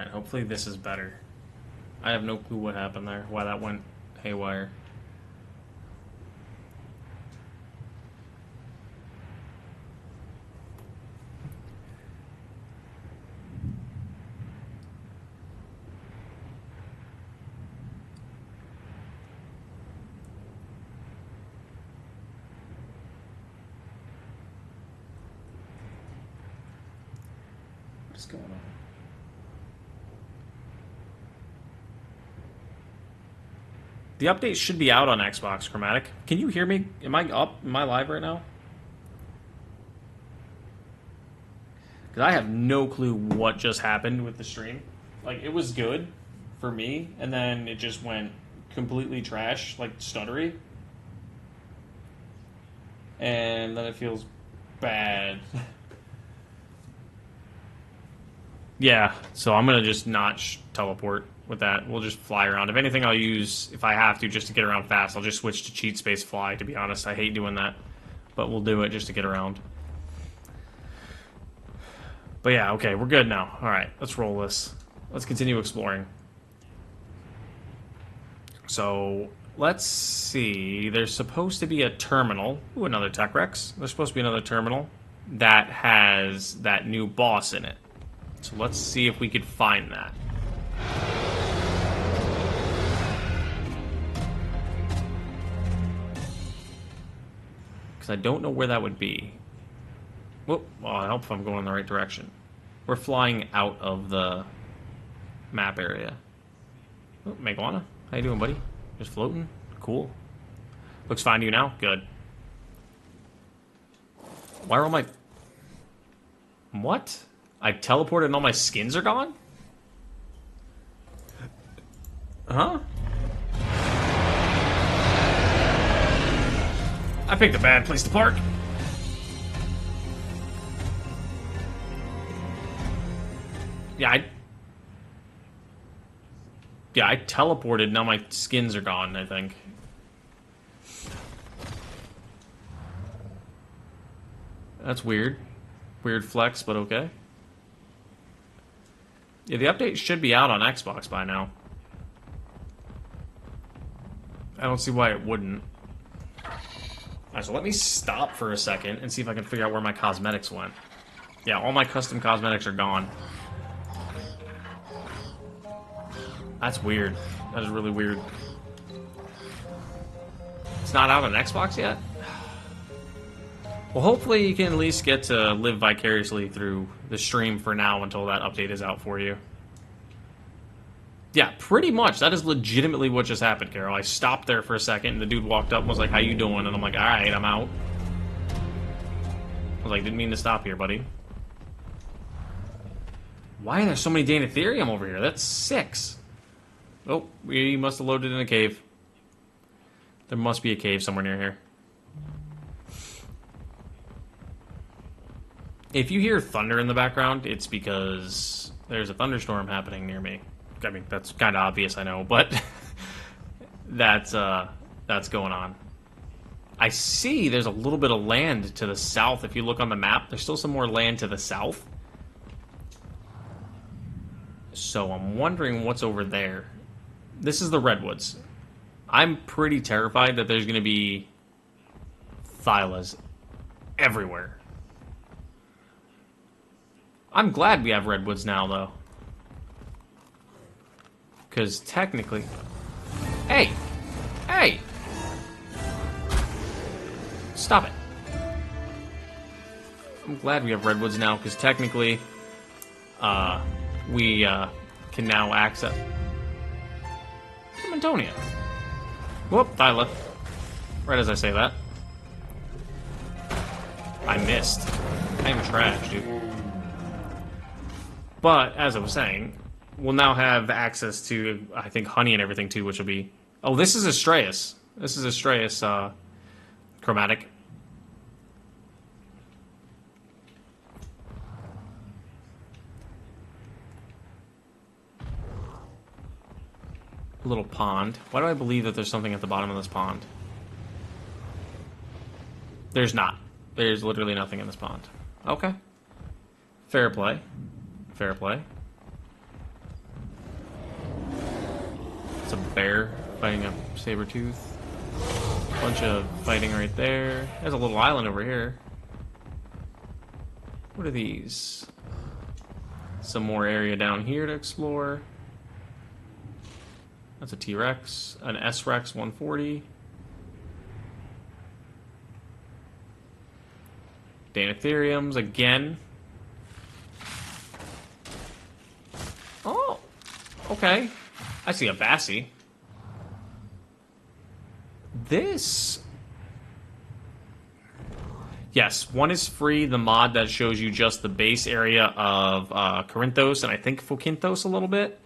Alright, hopefully this is better. I have no clue what happened there, why that went haywire. What's going on? The update should be out on Xbox, Chromatic. Can you hear me? Am I up? Am I live right now? Because I have no clue what just happened with the stream. Like, it was good for me, and then it just went completely trash, like stuttery. And then it feels bad. Yeah, so I'm going to just not teleport with that. We'll just fly around. If anything, I'll use, if I have to, just to get around fast, I'll just switch to cheat space fly, to be honest. I hate doing that, but we'll do it just to get around. But yeah, okay, we're good now. Alright, let's roll this. Let's continue exploring. So, let's see. There's supposed to be a terminal. Ooh, another Tech Rex. There's supposed to be another terminal that has that new boss in it. So let's see if we could find that. Because I don't know where that would be. Whoop, well, I hope I'm going in the right direction. We're flying out of the map area. Oh, Meguana, how you doing, buddy? Just floating? Cool. Looks fine to you now? Good. Why are all my... What? I teleported and all my skins are gone? Huh? I picked a bad place to park. Yeah, I teleported, now my skins are gone, I think. That's weird. Weird flex, but okay. Yeah, the update should be out on Xbox by now. I don't see why it wouldn't. Alright, so let me stop for a second and see if I can figure out where my cosmetics went. Yeah, all my custom cosmetics are gone. That's weird. That is really weird. It's not out on Xbox yet? Well, hopefully you can at least get to live vicariously through the stream for now until that update is out for you. Yeah, pretty much. That is legitimately what just happened, Carol. I stopped there for a second, and the dude walked up and was like, how you doing? And I'm like, alright, I'm out. I was like, didn't mean to stop here, buddy. Why are there so many Danatherium over here? That's 6. Oh, we must have loaded in a cave. There must be a cave somewhere near here. If you hear thunder in the background, it's because there's a thunderstorm happening near me. I mean, that's kind of obvious, I know, but that's going on. I see there's a little bit of land to the south. If you look on the map, there's still some more land to the south. So I'm wondering what's over there. This is the redwoods. I'm pretty terrified that there's going to be Thylas everywhere. I'm glad we have redwoods now, though. Because technically... Hey! Hey! Stop it. I'm glad we have redwoods now, because technically... we can now access... Edmontonia. Whoop, Thyla. Right as I say that. I missed. I'm trash, dude. But, as I was saying, we'll now have access to, I think, honey and everything, too, which will be... Oh, this is Astraeus. This is Astraeus, chromatic. A little pond. Why do I believe that there's something at the bottom of this pond? There's not. There's literally nothing in this pond. Okay. Fair play. Fair play. It's a bear fighting a saber-tooth. Bunch of fighting right there. There's a little island over here. What are these? Some more area down here to explore. That's a T-Rex. An S-Rex 140. Dinotheriums again. Oh, okay. I see a Bassie. This... Yes, one is free, the mod that shows you just the base area of Corinthos and I think Fokinthos a little bit.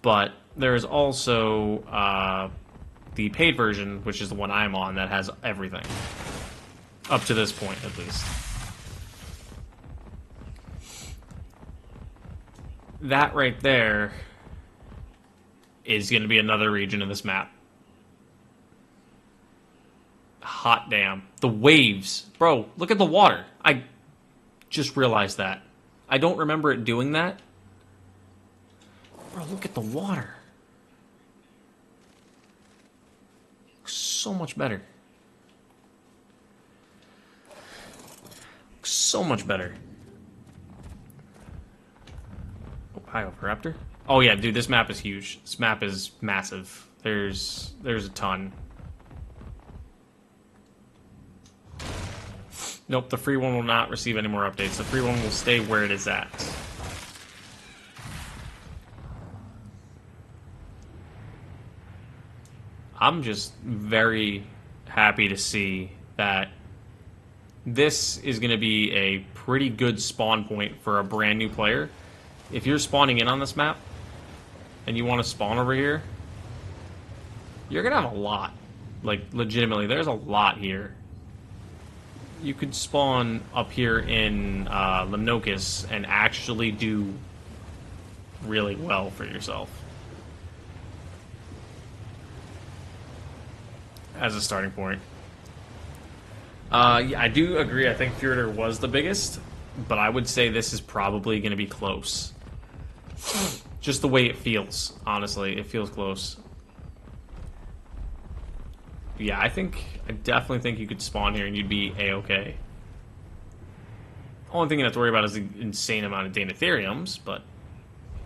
But there is also the paid version, which is the one I'm on, that has everything. Up to this point, at least. That right there is going to be another region in this map. Hot damn. The waves. Bro, look at the water. I just realized that. I don't remember it doing that. Bro, look at the water. Looks so much better. Looks so much better. Oh, hi, Oviraptor. Oh yeah, dude, this map is huge. This map is massive. There's a ton. Nope, the free one will not receive any more updates. The free one will stay where it is at. I'm just very happy to see that this is going to be a pretty good spawn point for a brand new player. If you're spawning in on this map and you want to spawn over here, you're going to have a lot. Like, legitimately, there's a lot here. You could spawn up here in Limnocus and actually do really well for yourself. As a starting point. Yeah, I do agree. I think Fjordur was the biggest, but I would say this is probably going to be close. Just the way it feels, honestly. It feels close. Yeah, I definitely think you could spawn here and you'd be A-okay. Only thing you have to worry about is the insane amount of Dinotheriums, but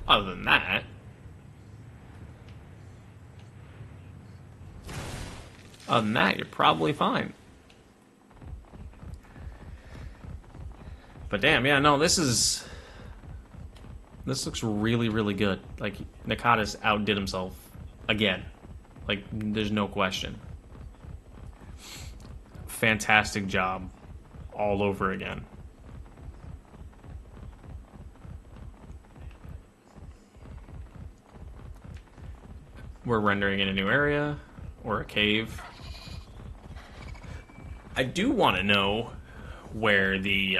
other than that... you're probably fine. But damn, yeah, no, this looks really, really good. Like, Nakatis outdid himself again. Like, there's no question. Fantastic job all over again. We're rendering in a new area or a cave. I do want to know where the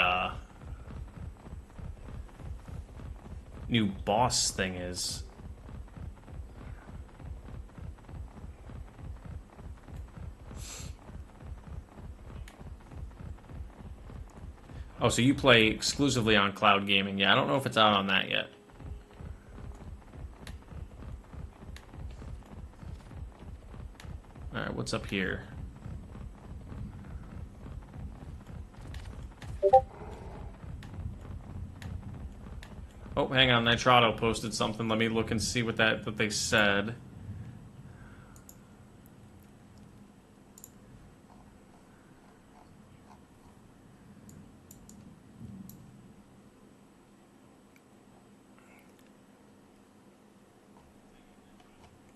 new boss thing is. Oh, so you play exclusively on cloud gaming. Yeah, I don't know if it's out on that yet. Alright, what's up here? Oh, hang on, Nitrado posted something. Let me look and see what they said.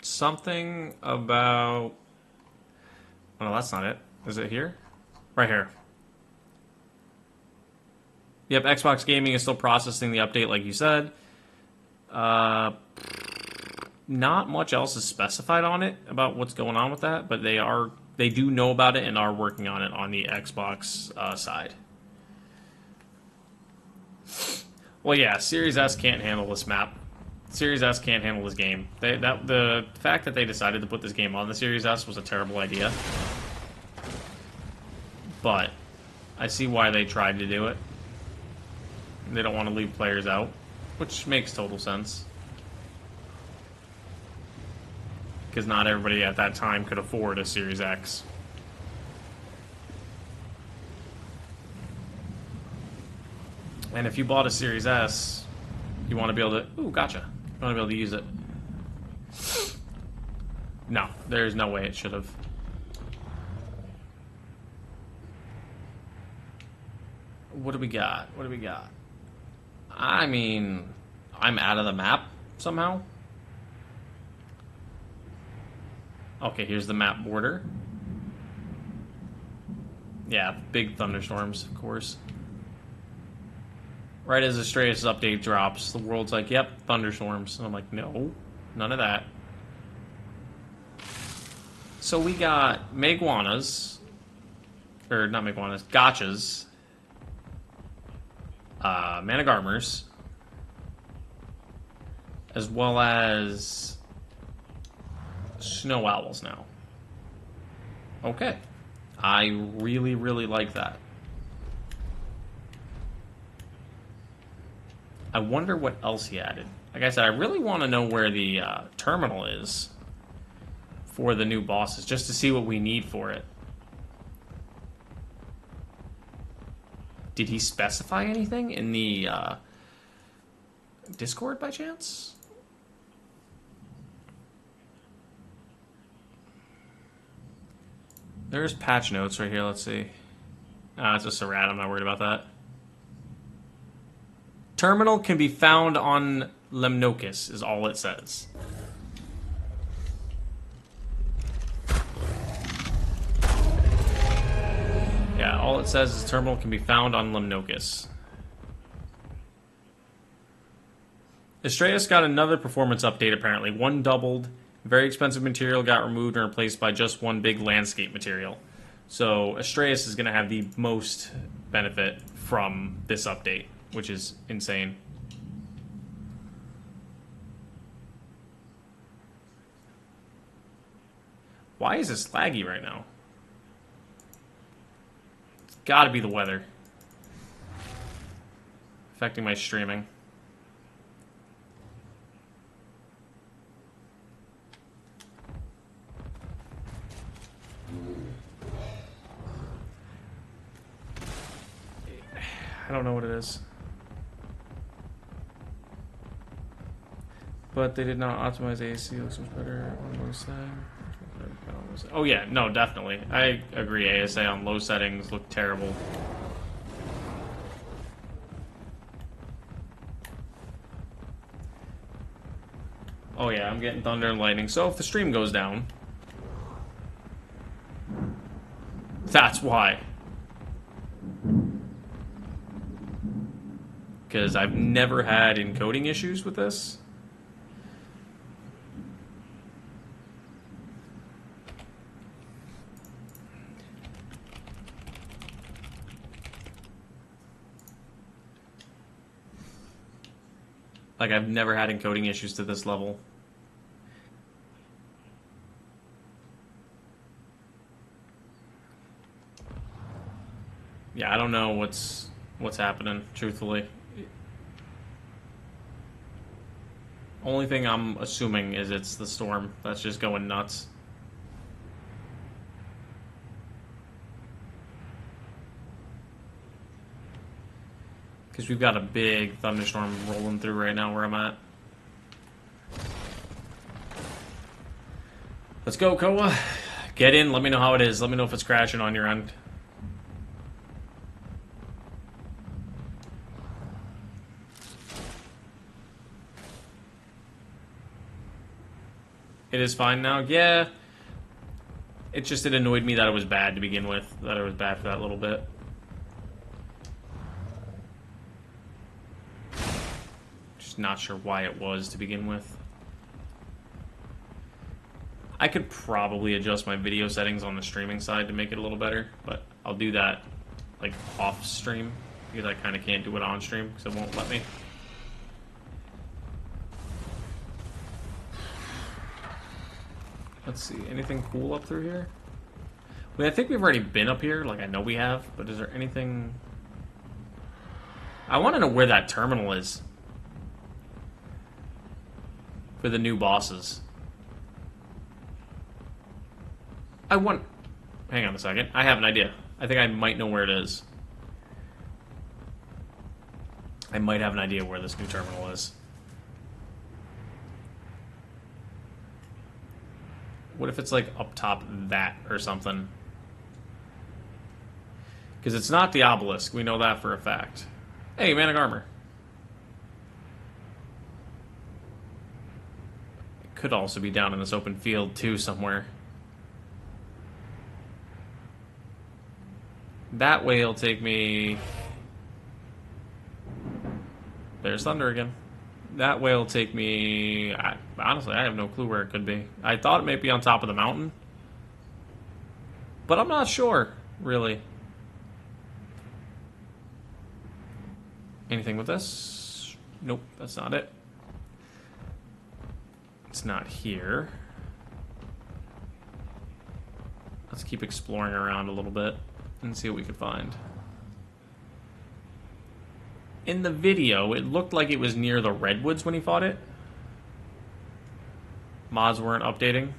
Something about... Oh, that's not it. Is it here? Right here. Yep, Xbox Gaming is still processing the update like you said. Not much else is specified on it about what's going on with that, but they do know about it and are working on it on the Xbox side. Well, yeah, Series S can't handle this map. Series S can't handle this game. The fact that they decided to put this game on the Series S was a terrible idea. But I see why they tried to do it. They don't want to leave players out, which makes total sense. because not everybody at that time could afford a Series X. And if you bought a Series S, you want to be able to... Ooh, gotcha. You want to be able to use it. No, there's no way it should have. What do we got? What do we got? I mean, I'm out of the map somehow. Okay, here's the map border. Yeah, big thunderstorms, of course. Right as Astraeus update drops, the world's like, yep, thunderstorms. And I'm like, no, none of that. So we got Meguanas, or not Meguanas, Gotchas, Managarmers, as well as Snow Owls now. Okay. I really, really like that. I wonder what else he added. Like I said, I really want to know where the terminal is for the new bosses, just to see what we need for it. Did he specify anything in the Discord by chance? There's patch notes right here, let's see. It's just a rat, I'm not worried about that. Terminal can be found on Lemnokis, is all it says. Yeah, all it says is terminal can be found on Lemnokis. Astraeus got another performance update, apparently. One doubled. Very expensive material got removed and replaced by just one big landscape material. So Astraeus is going to have the most benefit from this update, which is insane. Why is this laggy right now? It's got to be the weather affecting my streaming. I don't know what it is. But they did not optimize AAC. Looks much better on low settings. Oh yeah, no, definitely. I agree. ASA on low settings look terrible. Oh yeah, I'm getting thunder and lightning. So if the stream goes down, that's why. Because I've never had encoding issues with this. Like, I've never had encoding issues to this level. Yeah, I don't know what's happening, truthfully. Only thing I'm assuming is it's the storm that's just going nuts. Because we've got a big thunderstorm rolling through right now where I'm at. Let's go, Koa. Get in, let me know how it is. Let me know if it's crashing on your end. It is fine now? Yeah. It annoyed me that it was bad to begin with. That it was bad for that little bit. Just not sure why it was to begin with. I could probably adjust my video settings on the streaming side to make it a little better, but I'll do that like off stream because I kind of can't do it on stream because it won't let me. Let's see, anything cool up through here? I mean, I think we've already been up here, like I know we have, but is there anything... I want to know where that terminal is. For the new bosses. I want... Hang on a second. I have an idea. I think I might know where it is. I might have an idea where this new terminal is. What if it's like up top that or something? Because it's not the obelisk. We know that for a fact. Hey, Manic Armor. It could also be down in this open field too somewhere. That way it'll take me... There's thunder again. That way will take me... honestly, I have no clue where it could be. I thought it might be on top of the mountain. But I'm not sure, really. Anything with this? Nope, that's not it. It's not here. Let's keep exploring around a little bit and see what we can find. In the video, it looked like it was near the redwoods when he fought it. Mods weren't updating.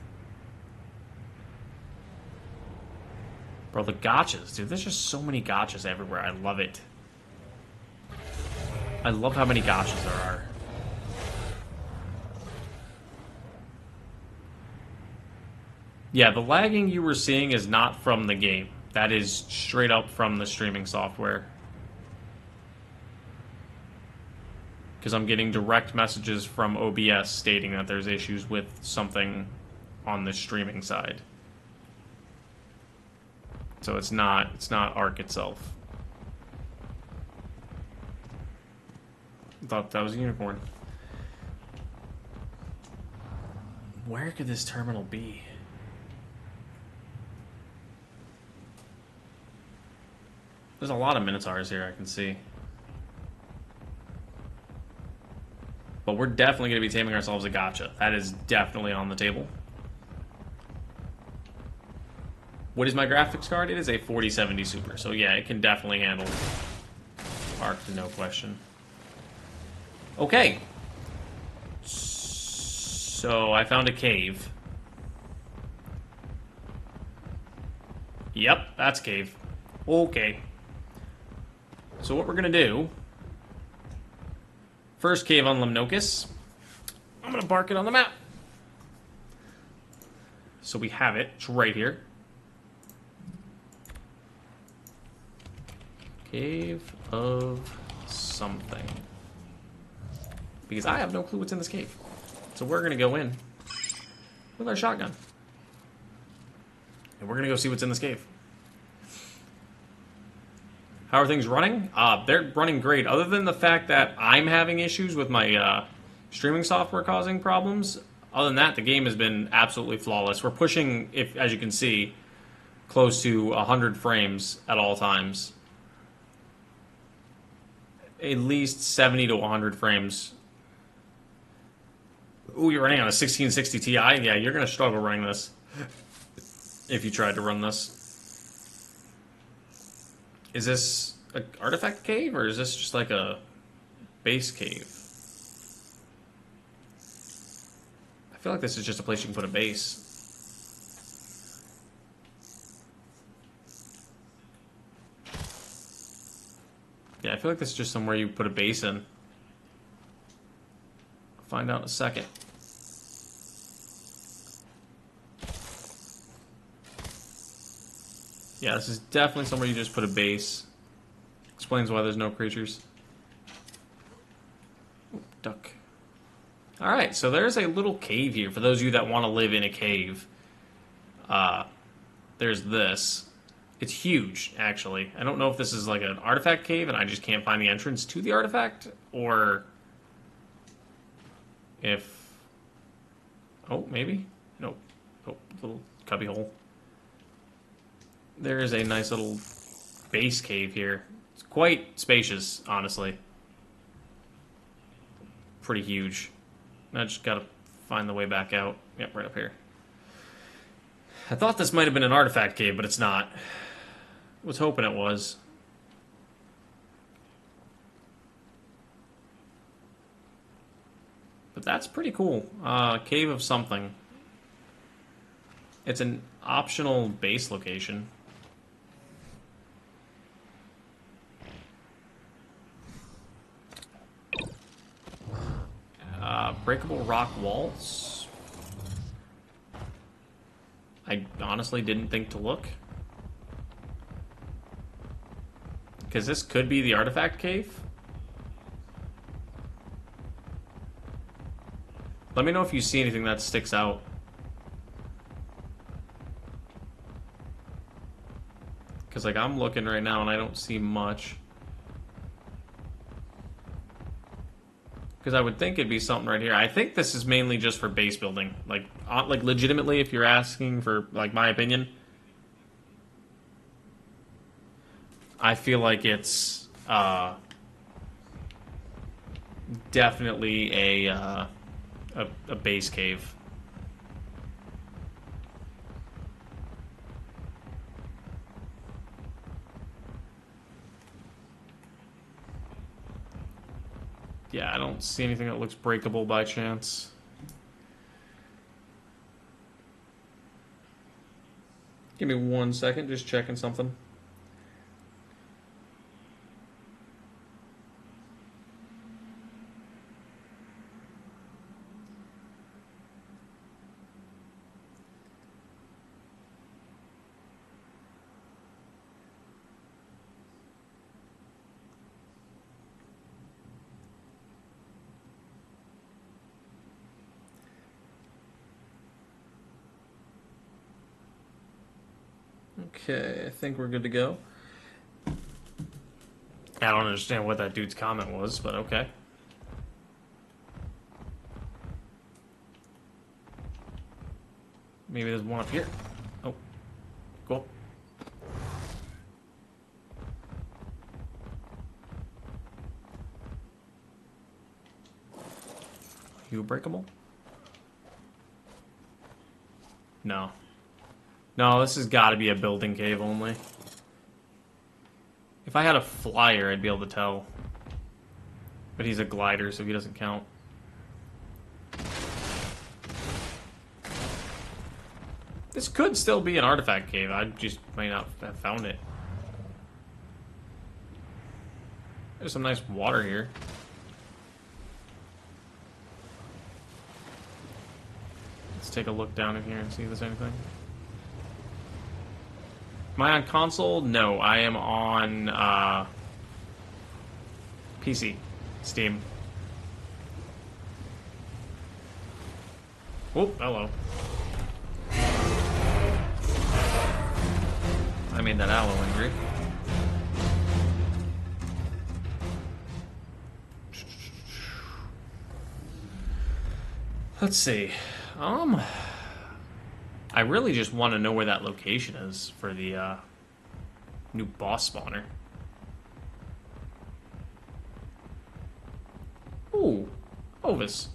Bro, the gotchas. Dude, there's just so many gotchas everywhere. I love it. I love how many gotchas there are. Yeah, the lagging you were seeing is not from the game. That is straight up from the streaming software. Because I'm getting direct messages from OBS stating that there's issues with something on the streaming side. So it's not Ark itself. I thought that was a unicorn. Where could this terminal be? There's a lot of Minotaurs here I can see. But we're definitely going to be taming ourselves a gotcha. That is definitely on the table. What is my graphics card? It is a 4070 Super. So yeah, it can definitely handle Ark, no question. Okay. So I found a cave. Yep, that's a cave. Okay. So what we're going to do... First cave on Lemnokis. I'm going to mark it on the map. So we have it. It's right here. Cave of something. Because I have no clue what's in this cave. So we're going to go in with our shotgun. And we're going to go see what's in this cave. How are things running? They're running great. Other than the fact that I'm having issues with my streaming software causing problems, other than that, the game has been absolutely flawless. We're pushing, as you can see, close to 100 frames at all times. At least 70 to 100 frames. Ooh, you're running on a 1660 Ti? Yeah, you're going to struggle running this if you tried to run this. Is this an artifact cave, or is this just like a base cave? I feel like this is just a place you can put a base. Yeah, I feel like this is just somewhere you put a base in. I'll find out in a second. Yeah, this is definitely somewhere you just put a base. Explains why there's no creatures. Ooh, duck. Alright, so there's a little cave here. For those of you that want to live in a cave, there's this. It's huge, actually. I don't know if this is like an artifact cave and I just can't find the entrance to the artifact, or if... Oh, maybe? Nope. Oh, little cubby hole. There is a nice little base cave here. It's quite spacious, honestly. Pretty huge. I just gotta find the way back out. Yep, right up here. I thought this might have been an artifact cave, but it's not. I was hoping it was. But that's pretty cool. Cave of something. It's an optional base location. Breakable rock walls. I honestly didn't think to look. Because this could be the artifact cave. Let me know if you see anything that sticks out. Because, like, I'm looking right now and I don't see much. Because I would think it'd be something right here. I think this is mainly just for base building. Like legitimately, if you're asking for, like, my opinion, I feel like it's definitely a base cave. Yeah, I don't see anything that looks breakable by chance. Give me 1 second, just checking something. Okay, I think we're good to go. I don't understand what that dude's comment was, but okay. Maybe there's one up here. Oh, cool. You breakable? No. No, this has got to be a building cave only. If I had a flyer, I'd be able to tell. But he's a glider, so he doesn't count. This could still be an artifact cave. I just might not have found it. There's some nice water here. Let's take a look down in here and see if there's anything. Am I on console? No, I am on PC, Steam. Oh, hello. I made that aloe angry. Let's see. I really just want to know where that location is for the new boss spawner. Ooh, Ovis.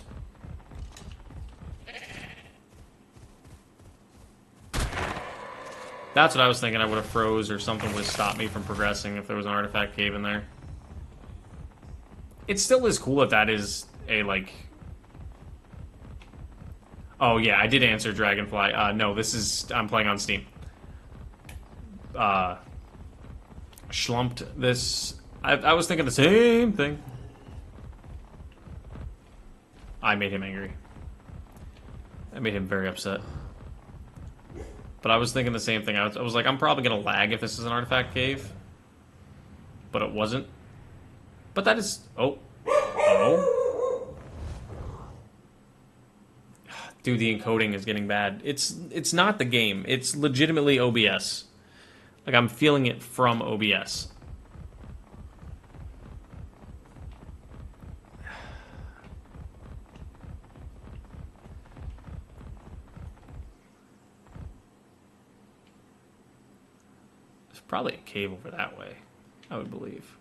That's what I was thinking. I would have froze or something would stop me from progressing if there was an artifact cave in there. It still is cool if that is a, like... Oh, yeah, I did answer Dragonfly. No, this is... I'm playing on Steam. Schlumped this... I was thinking the same thing. I made him angry. I made him very upset. But I was thinking the same thing. I was like, I'm probably going to lag if this is an artifact cave. But it wasn't. But that is... Oh. Oh. Dude, the encoding is getting bad. It's not the game. It's legitimately OBS. Like, I'm feeling it from OBS. There's probably a cave over that way, I would believe.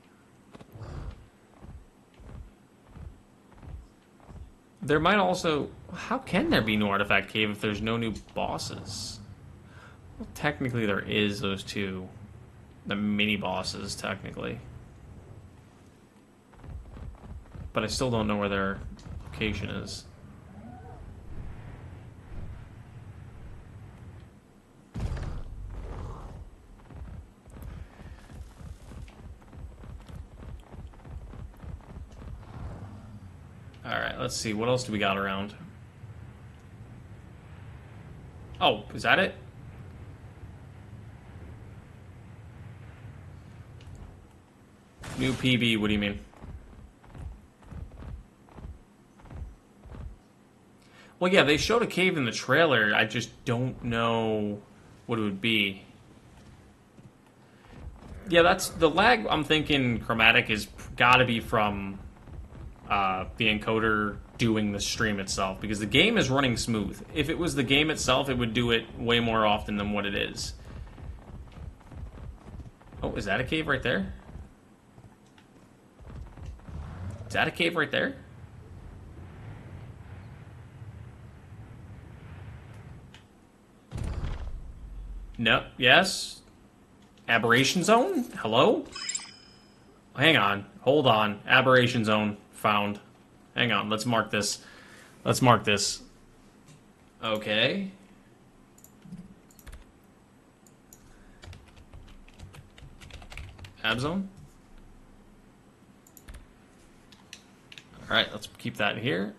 There might also... How can there be no artifact cave if there's no new bosses? Well, technically there is those two. The mini bosses, technically. But I still don't know where their location is. Alright, let's see. What else do we got around? Oh, is that it? New PB, what do you mean? Well, yeah, they showed a cave in the trailer. I just don't know what it would be. Yeah, that's the lag. I'm thinking chromatic is got to be from the encoder doing the stream itself, because the game is running smooth. If it was the game itself, it would do it way more often than what it is. Oh, is that a cave right there? Is that a cave right there? No. Yes. Aberration zone? Hello? Hang on. Hold on. Aberration zone found. Hang on. Let's mark this. Let's mark this. Okay. Ab zone? Alright, let's keep that here.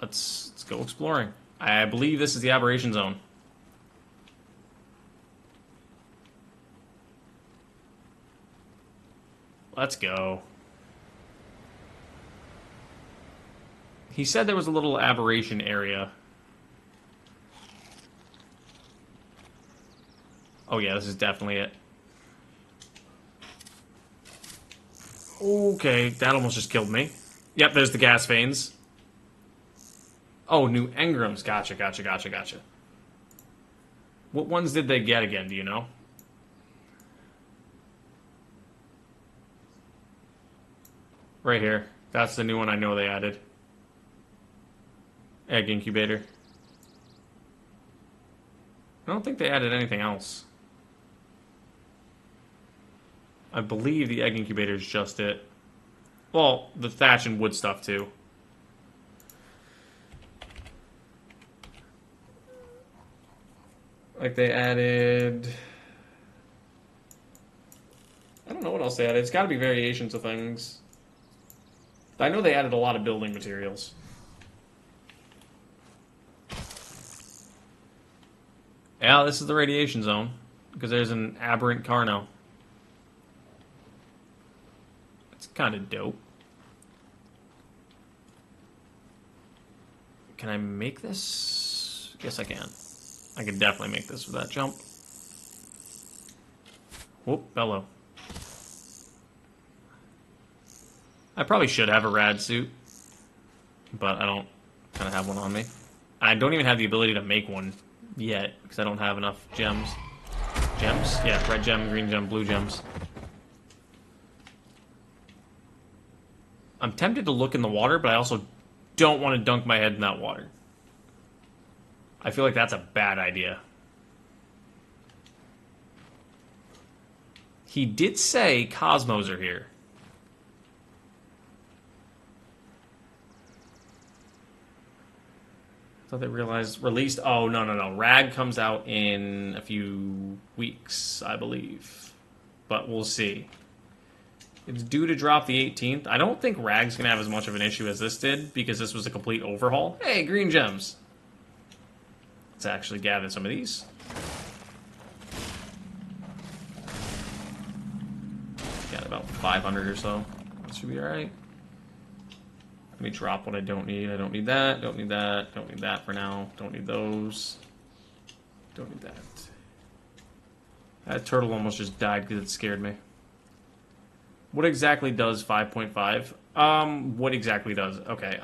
Let's go exploring. I believe this is the Aberration zone. Let's go. He said there was a little aberration area. Oh yeah, this is definitely it. Okay, that almost just killed me. Yep, there's the gas veins. Oh, new engrams. Gotcha, gotcha, gotcha, gotcha. What ones did they get again, do you know? Right here. That's the new one I know they added. Egg incubator. I don't think they added anything else. I believe the egg incubator is just it. Well, the thatch and wood stuff too. Like they added... I don't know what else they added. It's got to be variations of things. I know they added a lot of building materials. Yeah, this is the radiation zone, because there's an aberrant Carno. It's kind of dope. Can I make this? Yes, I can. I can definitely make this with that jump. Whoop, bellow. I probably should have a rad suit, but I don't kind of have one on me. I don't even have the ability to make one yet, because I don't have enough gems. Gems? Yeah, red gem, green gem, blue gems. I'm tempted to look in the water, but I also don't want to dunk my head in that water. I feel like that's a bad idea. He did say Cosmos are here. I thought they released. Oh, no. Rag comes out in a few weeks, I believe. But we'll see. It's due to drop the 18th. I don't think Rag's going to have as much of an issue as this did, because this was a complete overhaul. Hey, green gems. Let's actually gather some of these. Got about 500 or so. That should be alright. Let me drop what I don't need. I don't need that, don't need that, don't need that for now. Don't need those. Don't need that. That turtle almost just died because it scared me. What exactly does 5.5? What exactly does? Okay,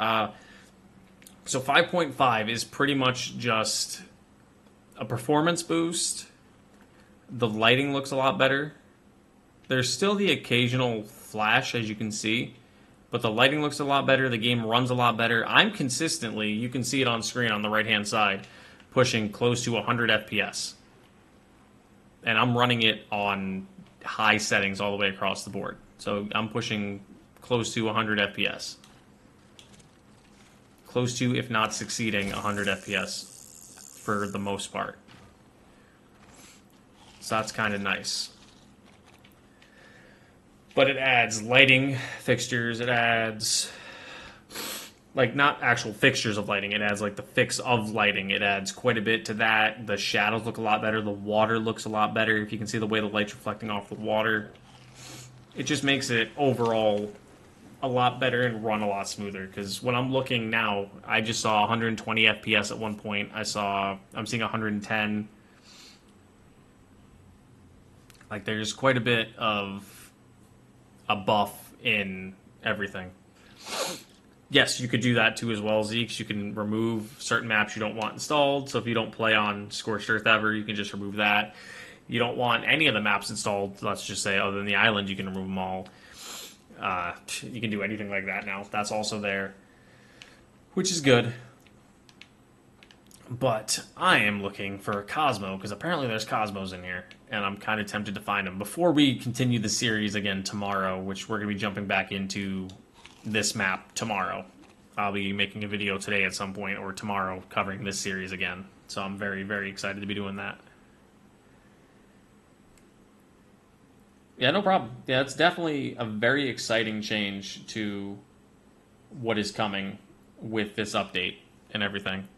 so 5.5 is pretty much just a performance boost. The lighting looks a lot better. There's still the occasional flash, as you can see. But the lighting looks a lot better, the game runs a lot better. I'm consistently, you can see it on screen on the right-hand side, pushing close to 100 FPS. And I'm running it on high settings all the way across the board. So I'm pushing close to 100 FPS. Close to, if not succeeding, 100 FPS for the most part. So that's kind of nice. But it adds lighting fixtures, it adds Like, not actual fixtures of lighting. It adds, like, the fix of lighting. It adds quite a bit to that. The shadows look a lot better. The water looks a lot better. If you can see the way the light's reflecting off the water. It just makes it, overall, a lot better and run a lot smoother. Because when I'm looking now, I just saw 120 FPS at one point. I'm seeing 110. Like, there's quite a bit of a buff in everything. Yes, you could do that too as well, Zeeks. You can remove certain maps you don't want installed. So if you don't play on Scorched Earth ever, you can just remove that. You don't want any of the maps installed, let's just say, other than the island, you can remove them all. You can do anything like that now. That's also there, which is good. But I am looking for a Cosmo, because apparently there's Cosmos in here, and I'm kind of tempted to find them. Before we continue the series again tomorrow, which we're going to be jumping back into this map tomorrow. I'll be making a video today at some point, or tomorrow, covering this series again. So I'm very, very excited to be doing that. Yeah, no problem. Yeah, it's definitely a very exciting change to what is coming with this update and everything.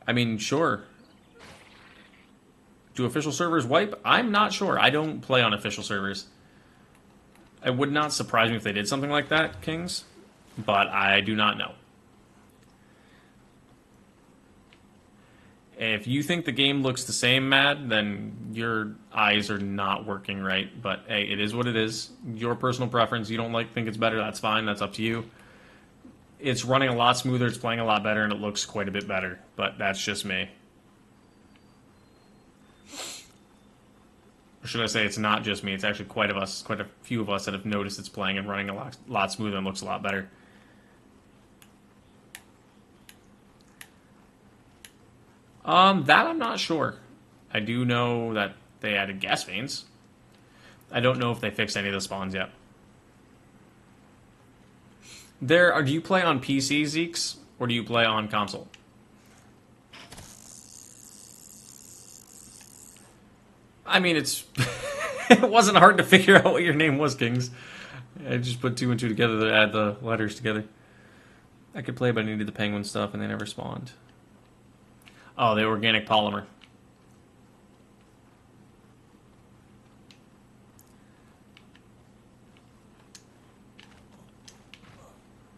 I mean, sure. Do official servers wipe? I'm not sure. I don't play on official servers. It would not surprise me if they did something like that, Kings, but I do not know. If you think the game looks the same, Mad, then your eyes are not working right. But hey, it is what it is. Your personal preference. You don't think it's better, that's fine. That's up to you. It's running a lot smoother, it's playing a lot better, and it looks quite a bit better. But that's just me. Or should I say it's not just me, it's actually quite a few of us that have noticed it's playing and running a lot smoother and looks a lot better. That I'm not sure. I do know that they added gas veins. I don't know if they fixed any of the spawns yet. Do you play on PC, Zeeks, or do you play on console? I mean, it wasn't hard to figure out what your name was, Kings. I just put 2 and 2 together to add the letters together. I could play, but I needed the penguin stuff, and they never spawned. Oh, the organic polymer.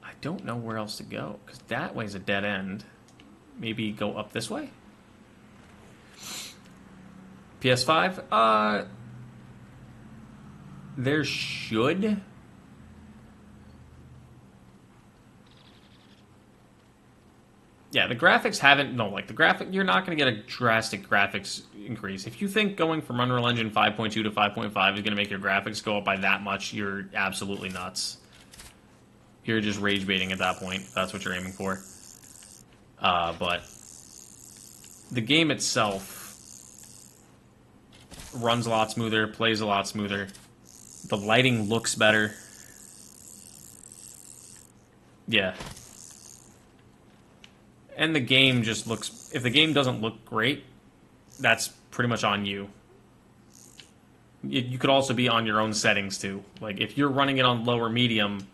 I don't know where else to go, because that way's a dead end. Maybe go up this way? PS5? There should... Yeah, the graphics haven't... No, like, you're not going to get a drastic graphics increase. If you think going from Unreal Engine 5.2 to 5.5 is going to make your graphics go up by that much, you're absolutely nuts. You're just rage baiting at that point. That's what you're aiming for. But the game itself runs a lot smoother, plays a lot smoother. The lighting looks better. Yeah. And the game just looks... If the game doesn't look great, that's pretty much on you. You could also be on your own settings, too. Like, if you're running it on low or medium,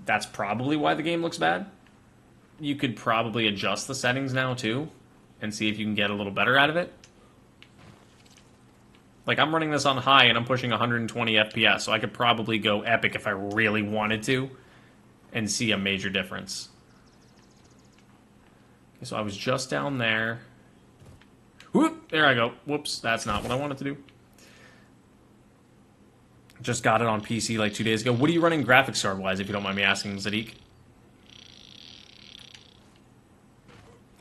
that's probably why the game looks bad. You could probably adjust the settings now, too, and see if you can get a little better out of it. Like, I'm running this on high, and I'm pushing 120 FPS, so I could probably go epic if I really wanted to, and see a major difference. Okay, so I was just down there. Whoop! There I go. Whoops, that's not what I wanted to do. Just got it on PC like 2 days ago. What are you running graphics card-wise, if you don't mind me asking, Zadik?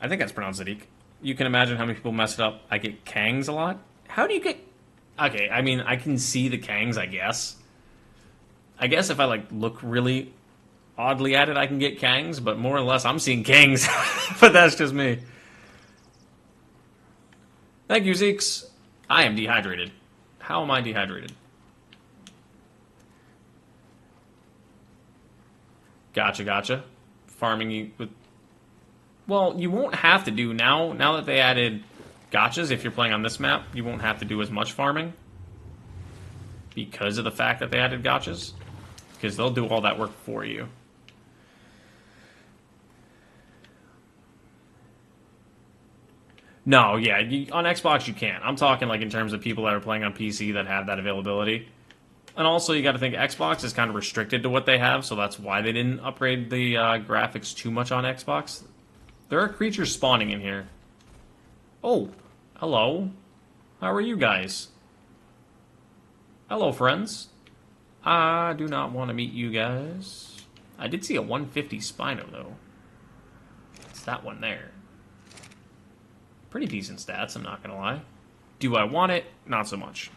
I think that's pronounced Zadik. You can imagine how many people mess it up. I get Kangs a lot. How do you get... Okay, I mean, I can see the Kangs, I guess. I guess if I, like, look really oddly at it, I can get Kangs, but more or less, I'm seeing Kangs. But that's just me. Thank you, Zeeks. I am dehydrated. How am I dehydrated? Gotcha. Farming you with... Well, you won't have to do now that they added gotchas. If you're playing on this map, you won't have to do as much farming. because of the fact that they added gotchas, because they'll do all that work for you. No, yeah, on Xbox you can't. I'm talking like in terms of people that are playing on PC that have that availability. And also, you got to think Xbox is kind of restricted to what they have, so that's why they didn't upgrade the graphics too much on Xbox. There are creatures spawning in here. Oh, hello. How are you guys? Hello, friends. I do not want to meet you guys. I did see a 150 Spino, though. It's that one there. Pretty decent stats, I'm not going to lie. Do I want it? Not so much.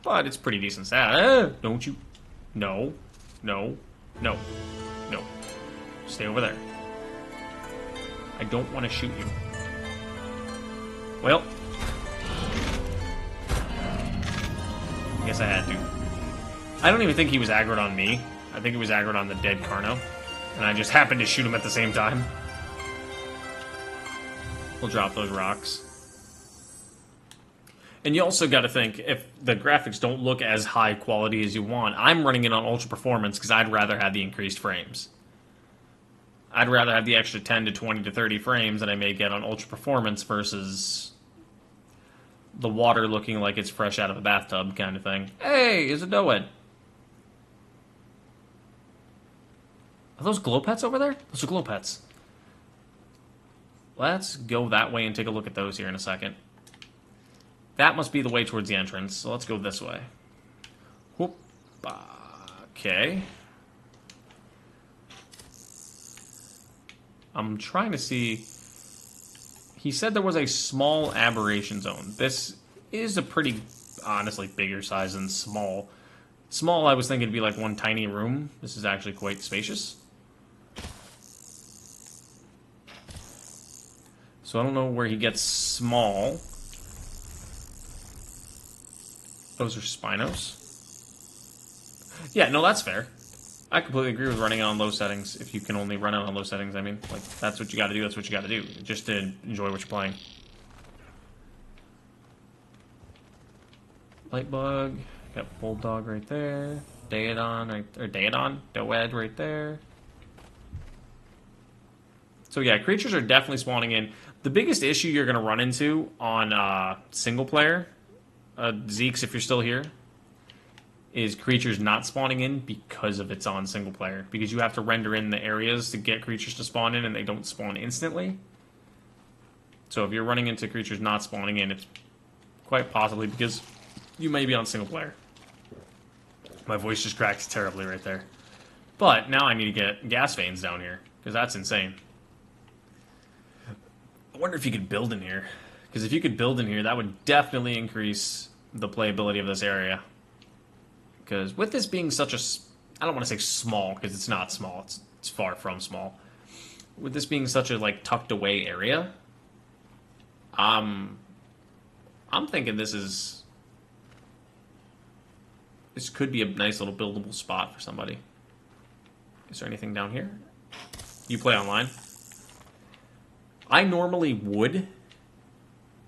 But it's pretty decent stats. Don't you? No. No. No. No. Stay over there. I don't want to shoot you. Well. I guess I had to. I don't even think he was aggroed on me. I think he was aggroed on the dead Carno. And I just happened to shoot him at the same time. We'll drop those rocks. And you also got to think, if the graphics don't look as high quality as you want, I'm running it on ultra performance because I'd rather have the increased frames. I'd rather have the extra 10 to 20 to 30 frames that I may get on ultra performance versus the water looking like it's fresh out of a bathtub kind of thing. Hey, is a Doed. Are those glow pets over there? Those are glow pets. Let's go that way and take a look at those here in a second. That must be the way towards the entrance, so let's go this way. Whoop. Okay. I'm trying to see... He said there was a small aberration zone. This is a pretty, honestly, bigger size than small. Small, I was thinking it'd be like one tiny room. This is actually quite spacious. So I don't know where he gets small. Those are Spinos. Yeah, no, that's fair. I completely agree with running it on low settings. If you can only run it on low settings, I mean, like, that's what you gotta do, that's what you gotta do. Just to enjoy what you're playing. Lightbug. Got Bulldog right there. Daedon, right, or Daedon? Doed right there. So yeah, creatures are definitely spawning in. The biggest issue you're going to run into on single player, Zeeks, if you're still here, is creatures not spawning in because of it's on single player. Because you have to render in the areas to get creatures to spawn in, and they don't spawn instantly. So if you're running into creatures not spawning in, it's quite possibly because you may be on single player. My voice just cracked terribly right there. But now I need to get gas veins down here, because that's insane. I wonder if you could build in here. Because if you could build in here, that would definitely increase the playability of this area. Because with this being such a... I don't want to say small, because it's not small. It's far from small. With this being such a, like, tucked away area, I'm thinking this is... This could be a nice little buildable spot for somebody. Is there anything down here? You play online? I normally would.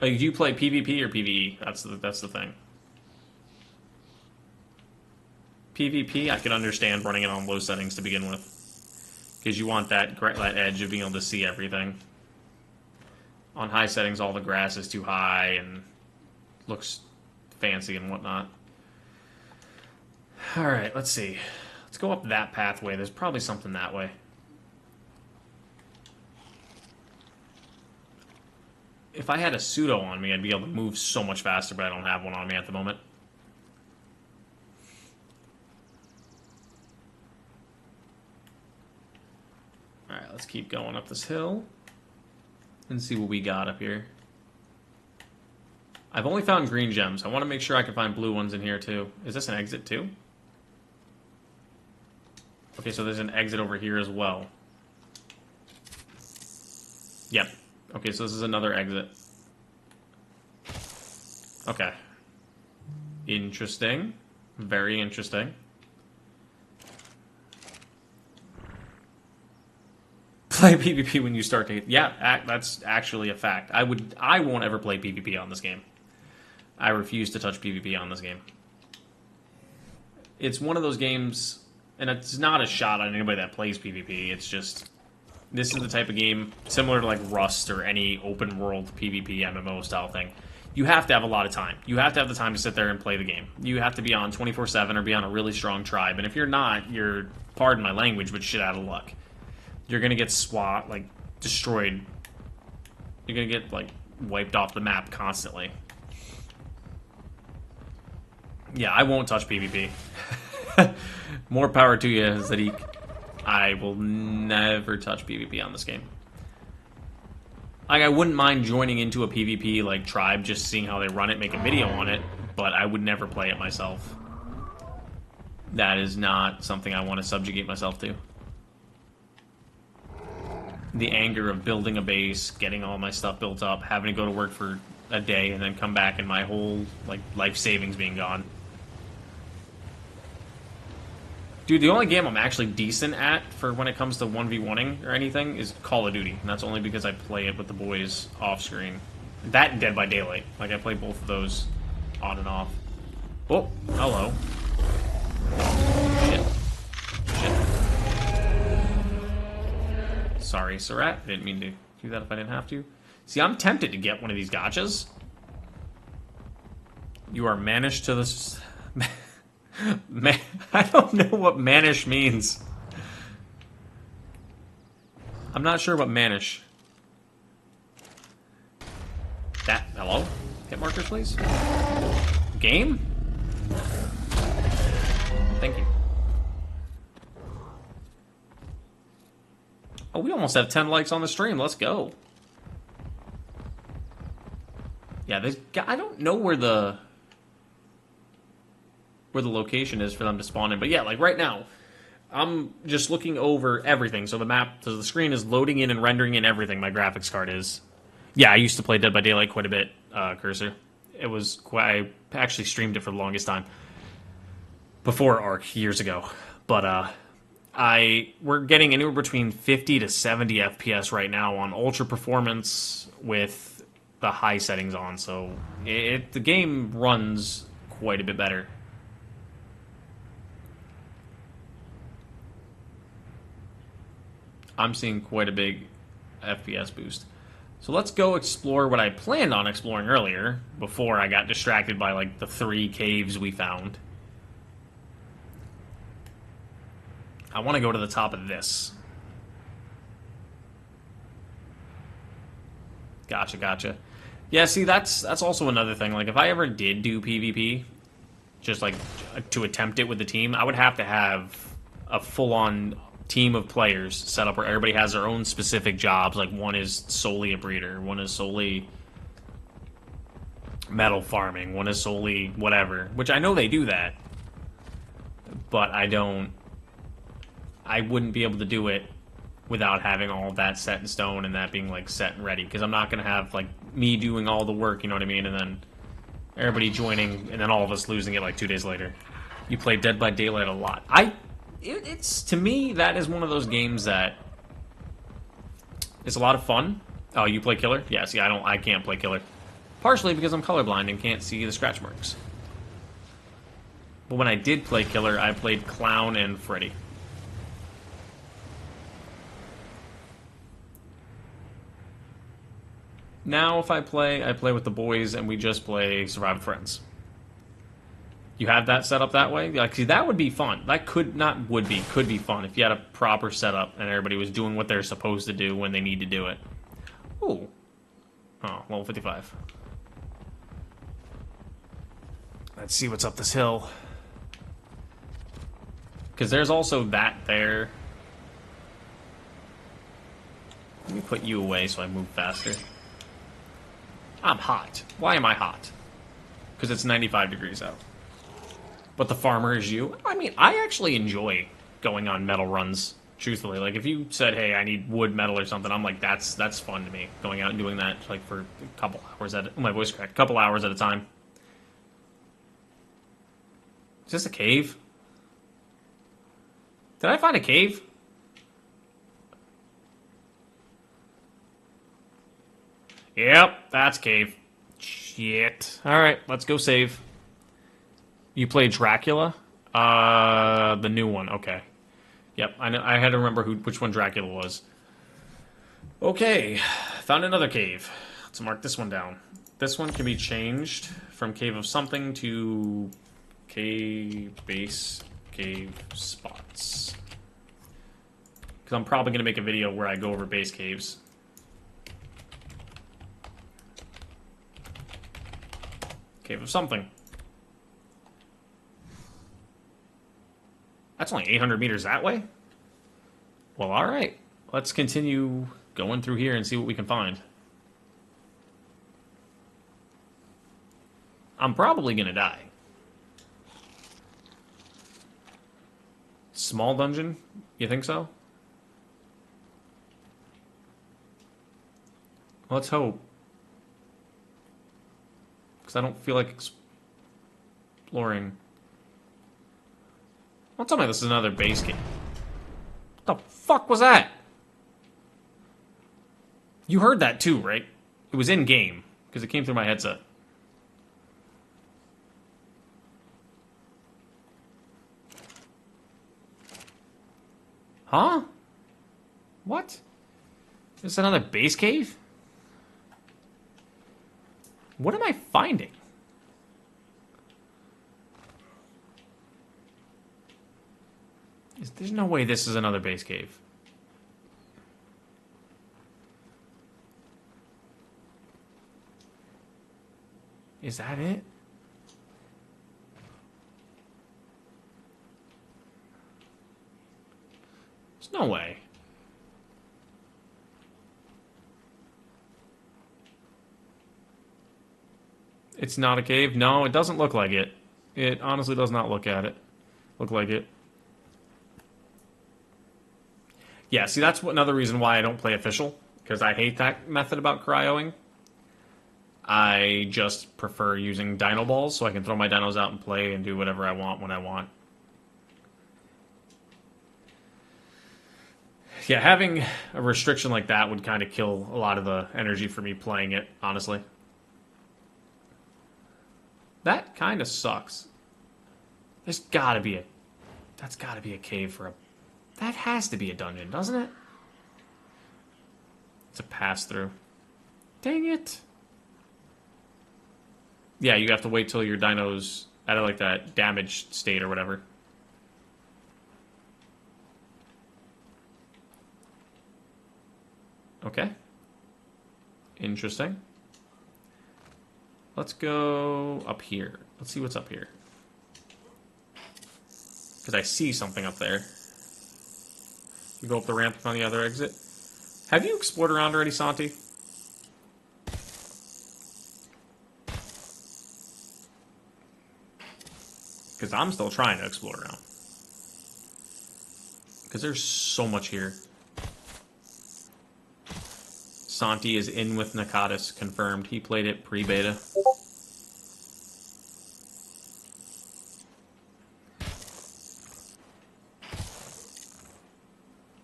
Like, do you play PvP or PvE? That's the thing. PvP, I can understand running it on low settings to begin with, because you want that edge of being able to see everything. On high settings, all the grass is too high and looks fancy and whatnot. All right, let's see. Let's go up that pathway. There's probably something that way. If I had a pseudo on me, I'd be able to move so much faster, but I don't have one on me at the moment. Alright, let's keep going up this hill and see what we got up here. I've only found green gems. I want to make sure I can find blue ones in here too. Is this an exit too? Okay, so there's an exit over here as well. Yep. Okay, so this is another exit. Okay. Interesting. Very interesting. Play PvP when you start to... Yeah, that's actually a fact. I won't ever play PvP on this game. I refuse to touch PvP on this game. It's one of those games, and it's not a shot on anybody that plays PvP. It's just, this is the type of game, similar to like Rust or any open world PvP MMO style thing. You have to have a lot of time. You have to have the time to sit there and play the game. You have to be on 24/7 or be on a really strong tribe. And if you're not, you're, pardon my language, but shit out of luck. You're gonna get destroyed. You're gonna get, like, wiped off the map constantly. Yeah, I won't touch PvP. More power to you, Zadik. I will never touch PvP on this game. Like, I wouldn't mind joining into a PvP, like, tribe, just seeing how they run it, make a video on it, but I would never play it myself. That is not something I want to subjugate myself to. The anger of building a base, getting all my stuff built up, having to go to work for a day, and then come back and my whole, like, life savings being gone. Dude, the only game I'm actually decent at for when it comes to 1v1ing or anything is Call of Duty. And that's only because I play it with the boys off screen. That and Dead by Daylight. Like, I play both of those on and off. Oh, hello. Shit. Sorry, Surat. I didn't mean to do that if I didn't have to. See, I'm tempted to get one of these gachas. You are managed to this... I don't know what Manish means. I'm not sure what Manish. Hello? Hit markers, please. Game? Thank you. Oh, we almost have 10 likes on the stream. Let's go. Yeah, I don't know where the location is for them to spawn in. But yeah, like right now, I'm just looking over everything. So the screen is loading in and rendering in everything. My graphics card is. Yeah, I used to play Dead by Daylight quite a bit, Cursor. I actually streamed it for the longest time. Before Ark, years ago. But we're getting anywhere between 50 to 70 FPS right now on ultra performance with the high settings on. So the game runs quite a bit better. I'm seeing quite a big FPS boost. So let's go explore what I planned on exploring earlier, before I got distracted by, like, the 3 caves we found. I want to go to the top of this. Gotcha. Yeah, see, that's also another thing. Like, if I ever did do PvP, just, like, to attempt it with the team, I would have to have a full-on team of players set up where everybody has their own specific jobs. Like, one is solely a breeder, one is solely metal farming, one is solely whatever, which I know they do that, but I wouldn't be able to do it without having all of that set in stone and that being, like, set and ready, because I'm not going to have, like, me doing all the work, you know what I mean, and then everybody joining, and then all of us losing it, like, 2 days later. You play Dead by Daylight a lot. It's to me, that is one of those games that is a lot of fun. Oh, you play Killer? Yeah, see, I can't play Killer. Partially because I'm colorblind and can't see the scratch marks. But when I did play Killer, I played Clown and Freddy. Now, if I play with the boys and we just play Survive with Friends. You have that set up that way? Like, see, that would be fun. That could be fun if you had a proper setup and everybody was doing what they're supposed to do when they need to do it. Ooh. Oh, level 55. Let's see what's up this hill. Because there's also that there. Let me put you away so I move faster. I'm hot. Why am I hot? Because it's 95 degrees out. But the farmer is you. I mean, I actually enjoy going on metal runs, truthfully. Like, if you said, hey, I need wood, metal, or something, I'm like, that's fun to me. Going out and doing that, like, for a couple hours at my voice cracked. A couple hours at a time. Is this a cave? Did I find a cave? Yep, that's cave. Shit. Alright, let's go save. You play Dracula? The new one. Okay. Yep, I know. I had to remember which one Dracula was. Okay, found another cave. Let's mark this one down. This one can be changed from cave of something to cave base cave spots. Because I'm probably going to make a video where I go over base caves. Cave of something. That's only 800 meters that way? Well, alright. Let's continue going through here and see what we can find. I'm probably gonna die. Small dungeon? You think so? Let's hope. Because I don't feel like exploring. Don't tell me this is another base game. What the fuck was that? You heard that too, right? It was in game, because it came through my headset. Huh? What? Is this another base cave? What am I finding? There's no way this is another base cave. Is that it? There's no way. It's not a cave? No, it doesn't look like it. It honestly does not look like it. Yeah, see, that's another reason why I don't play official, because I hate that method about cryoing. I just prefer using dino balls, so I can throw my dinos out and play and do whatever I want when I want. Yeah, having a restriction like that would kind of kill a lot of the energy for me playing it, honestly. That kind of sucks. That's gotta be a cave for a... That has to be a dungeon, doesn't it? It's a pass-through. Dang it. Yeah, you have to wait till your dino's out of, like, that damaged state or whatever. Okay. Interesting. Let's go up here. Let's see what's up here. Because I see something up there. You go up the ramp on the other exit. Have you explored around already, Santi? Because I'm still trying to explore around. Because there's so much here. Santi is in with Nakatis, confirmed. He played it pre-beta.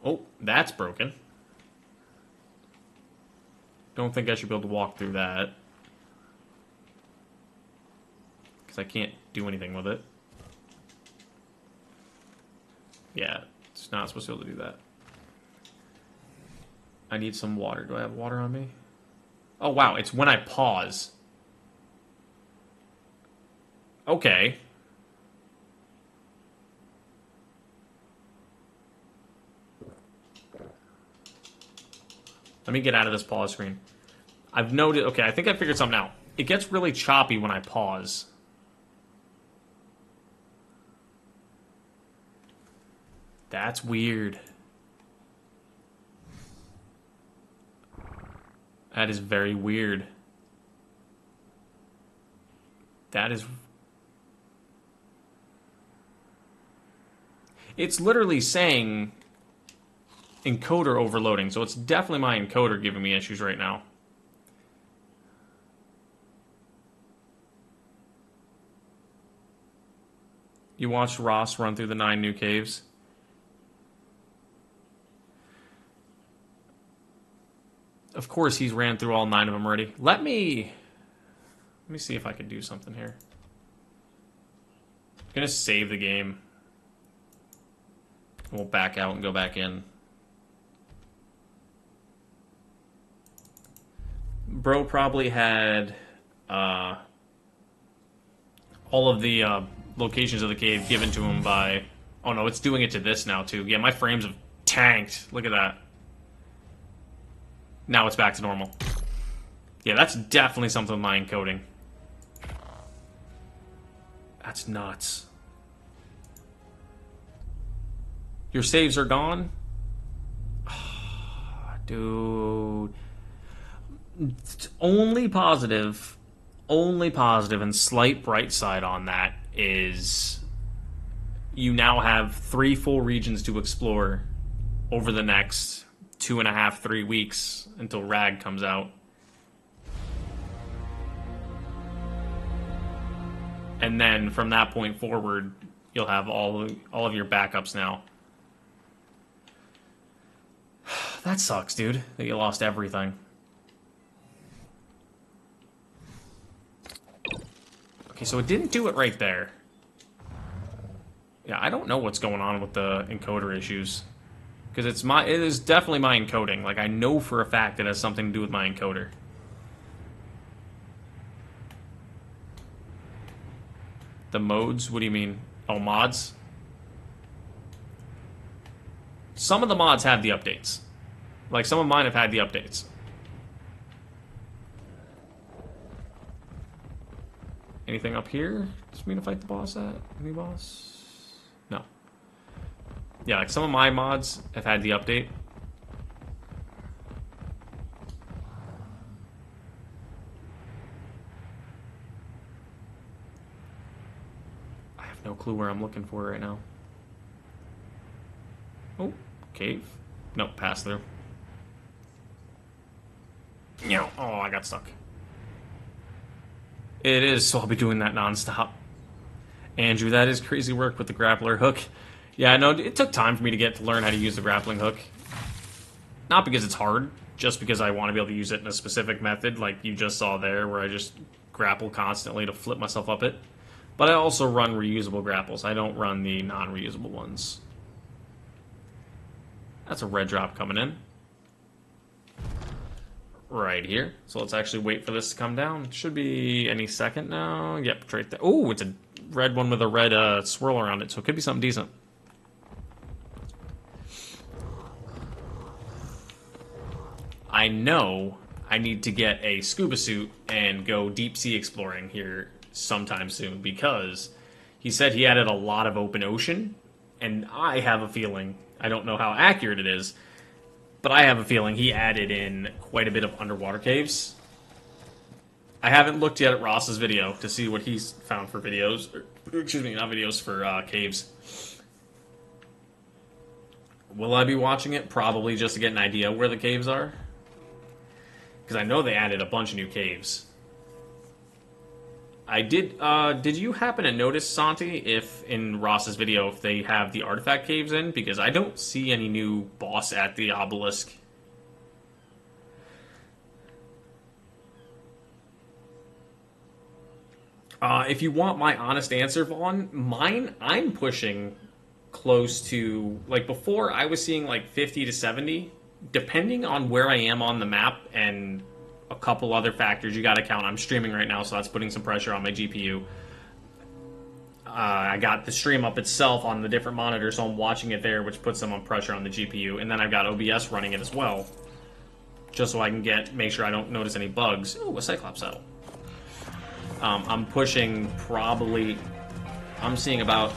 Oh, that's broken. Don't think I should be able to walk through that. Because I can't do anything with it. Yeah, it's not supposed to be able to do that. I need some water. Do I have water on me? Oh, wow. It's when I pause. Okay. Let me get out of this pause screen. I've noted... Okay, I think I figured something out. It gets really choppy when I pause. That's weird. That is very weird. That is... It's literally saying encoder overloading, so it's definitely my encoder giving me issues right now. You watched Ross run through the 9 new caves? Of course he's ran through all 9 of them already. Let me see if I can do something here. gonna save the game. We'll back out and go back in. Bro probably had all of the locations of the cave given to him by... Oh no, it's doing it to this now too. Yeah, my frames have tanked. Look at that. Now it's back to normal. Yeah, that's definitely something with my encoding. That's nuts. Your saves are gone? Dude. Only positive and slight bright side on that is you now have 3 full regions to explore over the next 2.5, 3 weeks until RAG comes out. And then from that point forward, you'll have all of your backups now. That sucks, dude, that you lost everything. Okay, so it didn't do it right there. Yeah, I don't know what's going on with the encoder issues. Because it is definitely my encoding. Like, I know for a fact it has something to do with my encoder. The modes? What do you mean? Oh, mods? Some of the mods have the updates. Like, some of mine have had the updates. Anything up here? Just me to fight the boss at? Any boss? No. Yeah, like some of my mods have had the update. I have no clue where I'm looking for right now. Oh, cave. Nope, pass through. Oh, I got stuck. It is, so I'll be doing that nonstop. Andrew, that is crazy work with the grappler hook. Yeah, I know, it took time for me to get to learn how to use the grappling hook. Not because it's hard, just because I want to be able to use it in a specific method, like you just saw there, where I just grapple constantly to flip myself up it. But I also run reusable grapples. I don't run the non-reusable ones. That's a red drop coming in. Right here. So let's actually wait for this to come down. Should be any second now. Yep, it's right there. Oh, it's a red one with a red swirl around it, so it could be something decent. I know I need to get a scuba suit and go deep sea exploring here sometime soon, because he said he added a lot of open ocean, and I have a feeling, I don't know how accurate it is, but I have a feeling he added in quite a bit of underwater caves. I haven't looked yet at Ross's video to see what he's found for videos. Or, excuse me, not videos, for caves. Will I be watching it? Probably, just to get an idea where the caves are. Because I know they added a bunch of new caves. I did you happen to notice, Santi, if in Ross's video, if they have the artifact caves in? Because I don't see any new boss at the obelisk. If you want my honest answer, Vaughn, mine, I'm pushing close to, like before I was seeing like 50 to 70, depending on where I am on the map and a couple other factors you got to count. I'm streaming right now, so that's putting some pressure on my GPU. I got the stream up itself on the different monitors, so I'm watching it there, which puts some pressure on the GPU. And then I've got OBS running it as well, just so I can make sure I don't notice any bugs. Ooh, a Cyclops saddle. I'm pushing probably... I'm seeing about...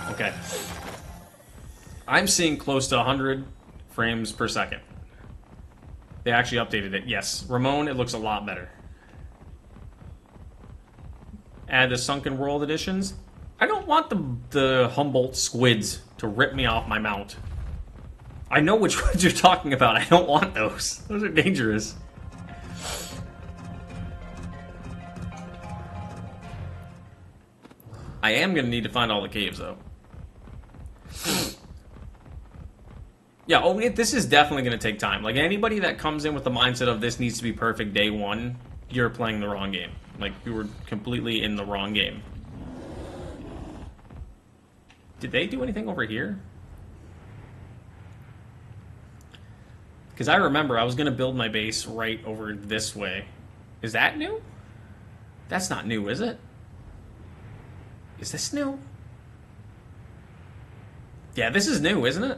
Okay. I'm seeing close to 100 frames per second. They actually updated it. Yes. Ramon, it looks a lot better. Add the Sunken World editions. I don't want the Humboldt squids to rip me off my mount. I know which ones you're talking about. I don't want those. Those are dangerous. I am going to need to find all the caves, though. Yeah, this is definitely going to take time. Like, anybody that comes in with the mindset of this needs to be perfect day one, you're playing the wrong game. Like, you were completely in the wrong game. Did they do anything over here? Because I remember I was going to build my base right over this way. Is that new? That's not new, is it? Is this new? Yeah, this is new, isn't it?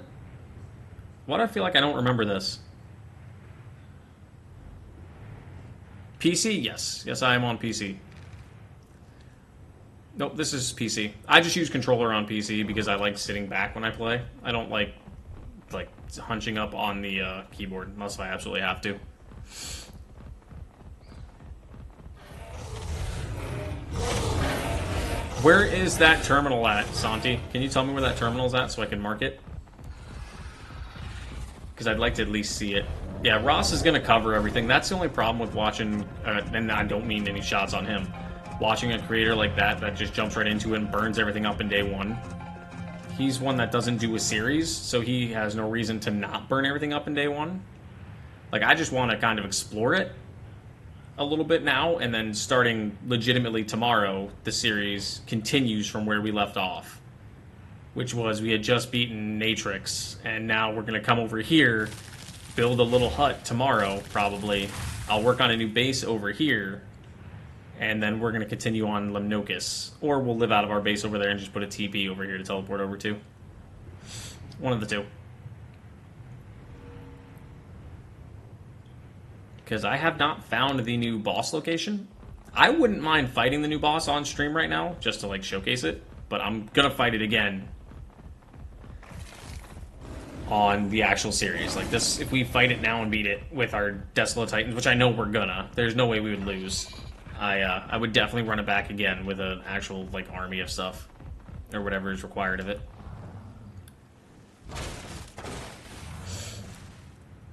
Why do I feel like I don't remember this? PC? Yes. Yes, I am on PC. Nope, this is PC. I just use controller on PC because I like sitting back when I play. I don't like hunching up on the keyboard unless I absolutely have to. Where is that terminal at, Santi? Can you tell me where that terminal's at so I can mark it? Because I'd like to at least see it. Yeah, Ross is going to cover everything. That's the only problem with watching, and I don't mean any shots on him, watching a creator like that just jumps right into it and burns everything up in day one. He's one that doesn't do a series, so he has no reason to not burn everything up in day one. Like, I just want to kind of explore it a little bit now, and then starting legitimately tomorrow, the series continues from where we left off. Which was, we had just beaten Natrix, and now we're going to come over here, build a little hut tomorrow, probably. I'll work on a new base over here, and then we're going to continue on Lemnokis. Or we'll live out of our base over there and just put a TP over here to teleport over to. One of the two. Because I have not found the new boss location. I wouldn't mind fighting the new boss on stream right now, just to, like, showcase it. But I'm going to fight it again on the actual series. Like, this, if we fight it now and beat it with our Desolatitans, which I know we're gonna, there's no way we would lose. I would definitely run it back again with an actual, like, army of stuff. Or whatever is required of it.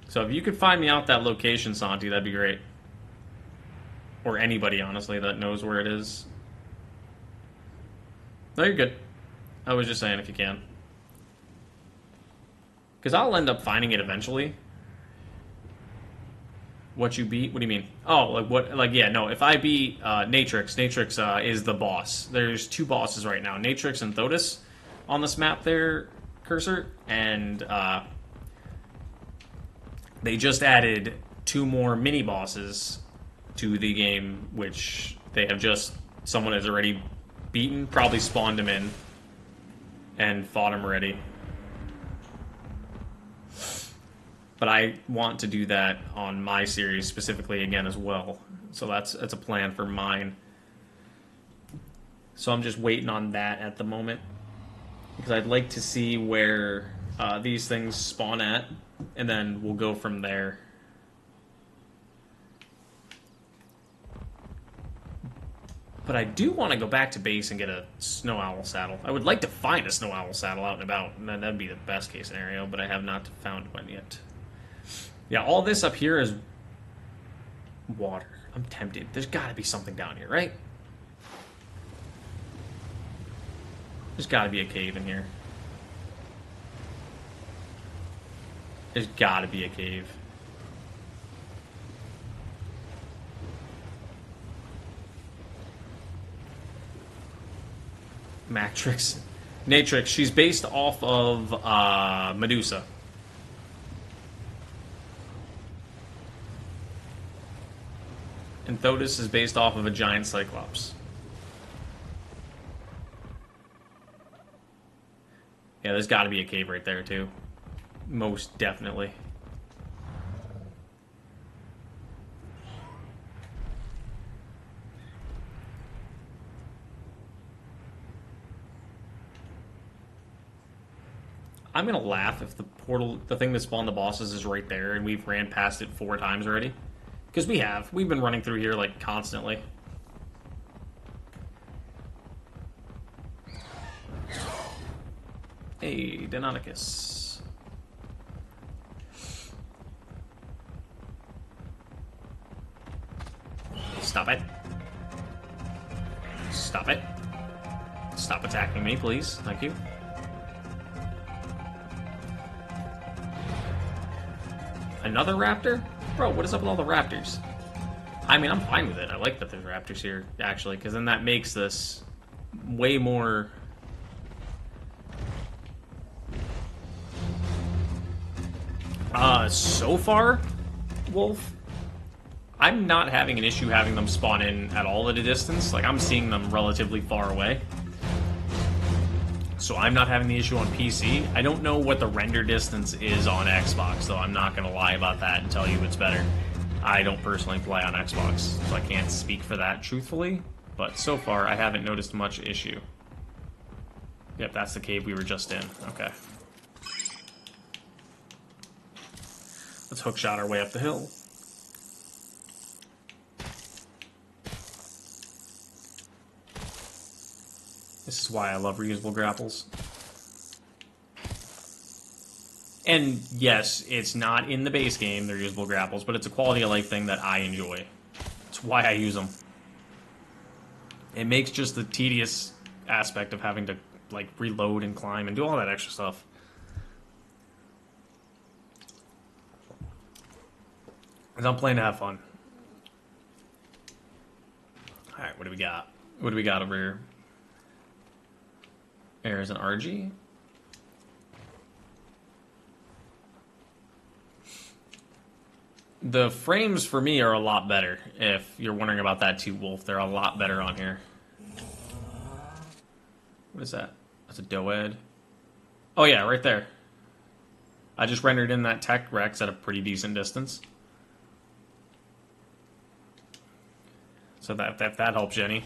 So if you could find me out that location, Santi, that'd be great. Or anybody, honestly, that knows where it is. No, you're good. I was just saying if you can. Because I'll end up finding it eventually. What you beat? What do you mean? Oh, like what? Like, yeah, no. If I beat Natrix, Natrix is the boss. There's two bosses right now, Natrix and Thotis, on this map there, Cursor. And they just added 2 more mini bosses to the game, which they have just, someone has already beaten, probably spawned him in, and fought him already. But I want to do that on my series specifically again as well. So that's a plan for mine. So I'm just waiting on that at the moment. Because I'd like to see where these things spawn at, and then we'll go from there. But I do want to go back to base and get a snow owl saddle. I would like to find a snow owl saddle out and about, and that'd be the best case scenario, but I have not found one yet. Yeah, all this up here is water. I'm tempted. There's got to be something down here, right? There's got to be a cave in here. There's got to be a cave. Matrix. Natrix, she's based off of Medusa. And Thotis is based off of a giant Cyclops. Yeah, there's got to be a cave right there, too. Most definitely. I'm gonna laugh if the portal, the thing that spawned the bosses, is right there, and we've ran past it 4 times already. Because we have. We've been running through here, like, constantly. Hey, Deinonychus. Stop it. Stop it. Stop attacking me, please. Thank you. Another raptor? Bro, what is up with all the raptors? I mean, I'm fine with it. I like that there's raptors here, actually, because then that makes this way more... so far, Wolf, I'm not having an issue having them spawn in at all at a distance. Like, I'm seeing them relatively far away. So I'm not having the issue on PC. I don't know what the render distance is on Xbox, though. I'm not going to lie about that and tell you it's better. I don't personally play on Xbox, so I can't speak for that truthfully. But so far, I haven't noticed much issue. Yep, that's the cave we were just in. Okay. Let's hookshot our way up the hill. This is why I love reusable grapples. And yes, it's not in the base game, they're reusable grapples, but it's a quality of life thing that I enjoy. It's why I use them. It makes just the tedious aspect of having to, like, reload and climb and do all that extra stuff. Because I'm playing to have fun. Alright, what do we got? What do we got over here? There's an RG. The frames for me are a lot better. If you're wondering about that too, Wolf, they're a lot better on here. What is that? That's a Doed. Oh yeah, right there. I just rendered in that Tech Rex at a pretty decent distance. So that helps Jenny.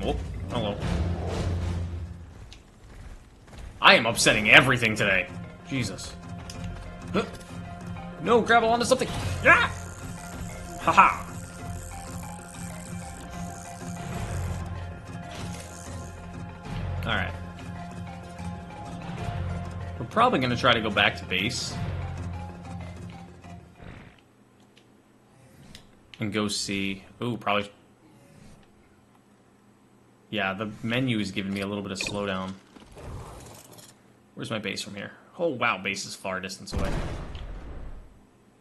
Oh, hello. I am upsetting everything today. Jesus. Huh. No, grapple onto something. Yeah! Haha. Alright. We're probably going to try to go back to base. And go see... Ooh, probably... Yeah, the menu is giving me a little bit of slowdown. Where's my base from here? Oh, wow, base is far distance away.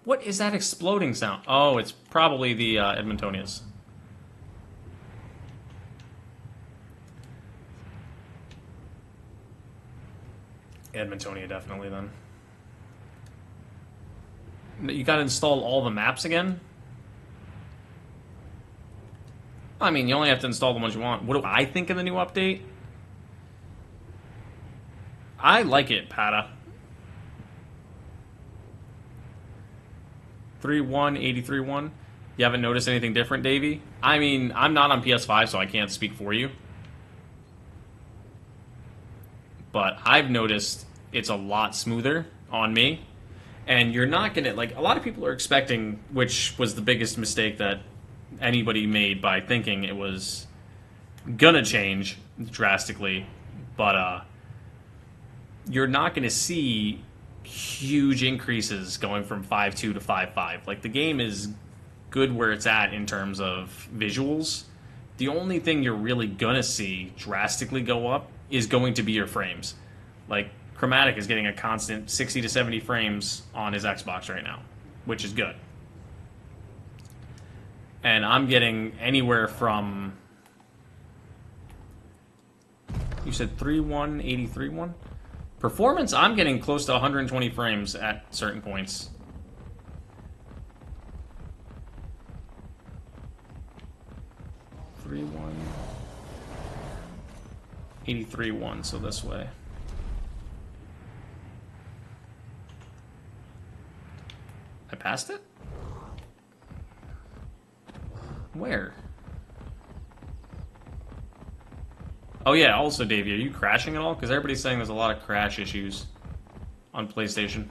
What is that exploding sound? Oh, it's probably the Edmontonias. Edmontonia, definitely, then. You gotta install all the maps again? I mean, you only have to install the ones you want. What do I think of the new update? I like it, Pata. 3.1, 83.1. You haven't noticed anything different, Davey? I mean, I'm not on PS5, so I can't speak for you. But I've noticed it's a lot smoother on me. And you're not gonna, like, a lot of people are expecting, which was the biggest mistake that anybody made by thinking it was gonna change drastically. But, you're not gonna see huge increases going from 5.2 to 5.5. Like, the game is good where it's at in terms of visuals. The only thing you're really gonna see drastically go up is going to be your frames. Like, Chromatic is getting a constant 60 to 70 frames on his Xbox right now, which is good. And I'm getting anywhere from... You said 3.1, 83.1? Performance, I'm getting close to 120 frames at certain points. Three one, 83.1, so this way. I passed it? Where? Oh yeah, also, Davey, are you crashing at all? Because everybody's saying there's a lot of crash issues on PlayStation.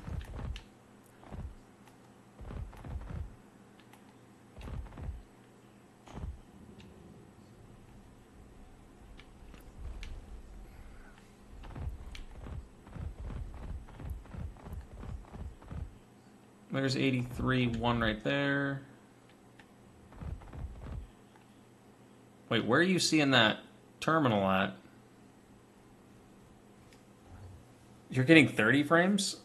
There's 83.1 right there. Wait, where are you seeing that terminal at? You're getting 30 frames?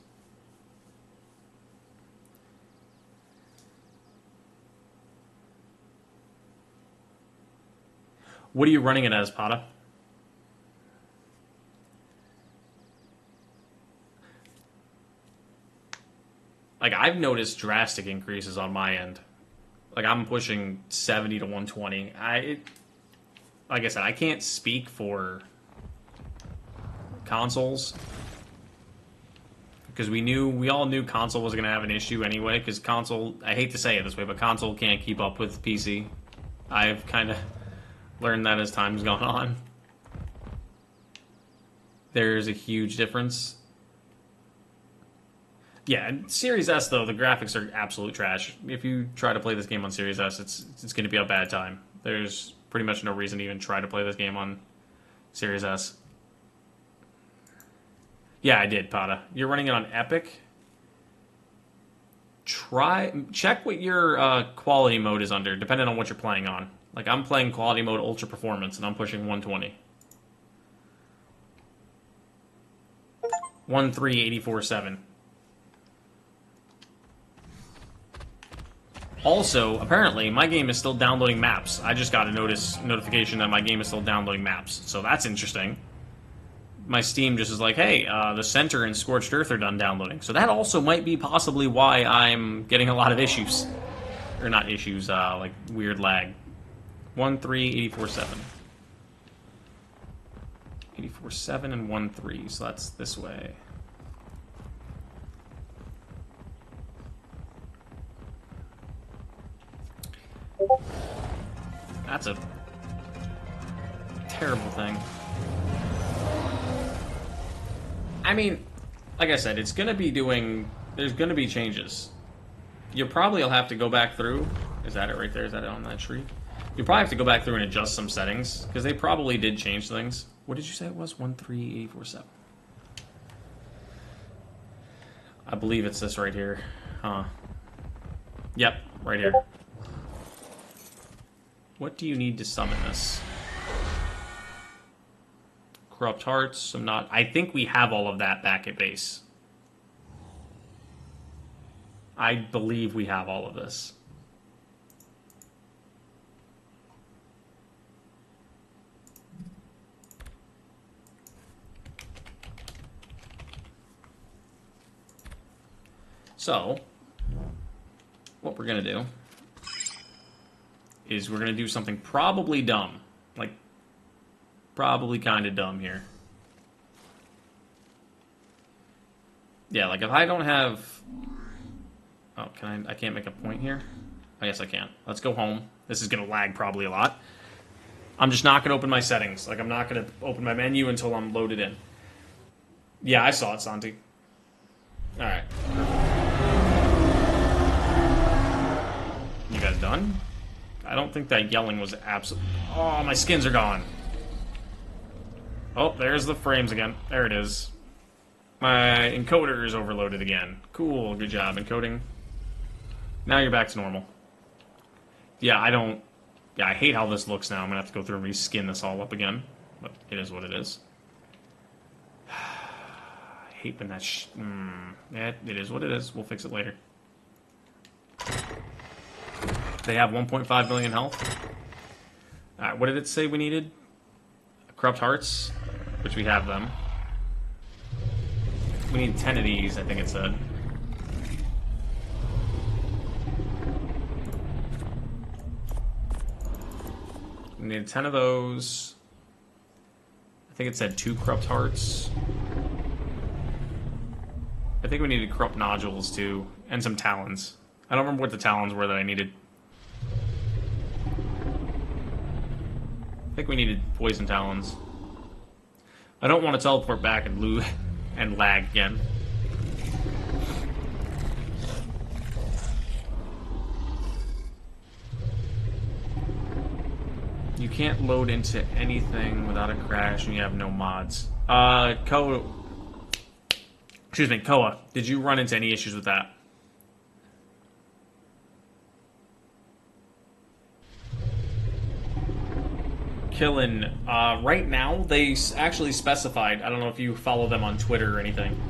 What are you running it as, Pata? Like, I've noticed drastic increases on my end. Like, I'm pushing 70 to 120. Like I said, I can't speak for consoles. Because we all knew console was going to have an issue anyway. Because console, I hate to say it this way, but console can't keep up with PC. I've kind of learned that as time's gone on. There's a huge difference. Yeah, Series S, though, the graphics are absolute trash. If you try to play this game on Series S, it's going to be a bad time. There's pretty much no reason to even try to play this game on Series S. Yeah, I did, Pata. You're running it on Epic. Check what your quality mode is under, depending on what you're playing on. Like, I'm playing quality mode Ultra Performance, and I'm pushing 120. 13847. Also, apparently, my game is still downloading maps. I just got a notification that my game is still downloading maps, so that's interesting. My Steam just is like, hey, the Center and Scorched Earth are done downloading. So that also might be possibly why I'm getting a lot of issues. Or not issues, like weird lag. 13847. 847 and 13, so that's this way. That's a terrible thing. I mean, like I said, it's going to be there's going to be changes. You probably will have to go back through. Is that it right there? Is that it on that tree? You probably have to go back through and adjust some settings, because they probably did change things. What did you say it was? 13847. I believe it's this right here. Huh. Yep, right here. What do you need to summon this? Corrupt Hearts, I think we have all of that back at base. I believe we have all of this. So, what we're going to do is we're going to do something probably dumb. Like, probably kind of dumb here. Yeah, like if I don't have... Oh, I can't make a point here? I guess I can. Let's go home. This is going to lag probably a lot. I'm just not going to open my settings. Like, I'm not going to open my menu until I'm loaded in. Yeah, I saw it, Santi. Alright. You guys done? I don't think that yelling was absolute... Oh, my skins are gone. Oh, there's the frames again. There it is. My encoder is overloaded again. Cool, good job encoding. Now you're back to normal. Yeah, I hate how this looks now. I'm gonna have to go through and reskin this all up again. But it is what it is. I hate when that yeah, it is what it is. We'll fix it later. They have 1.5 million health. Alright, what did it say we needed? Corrupt Hearts, which we have them. We need 10 of these, I think it said. We need 10 of those. I think it said 2 Corrupt Hearts. I think we needed Corrupt Nodules too, and some Talons. I don't remember what the Talons were that I needed. I think we needed Poison Talons. I don't want to teleport back and lag again. You can't load into anything without a crash and you have no mods. Excuse me, Koa, did you run into any issues with that? killing. Right now, they actually specified, I don't know if you follow them on Twitter or anything,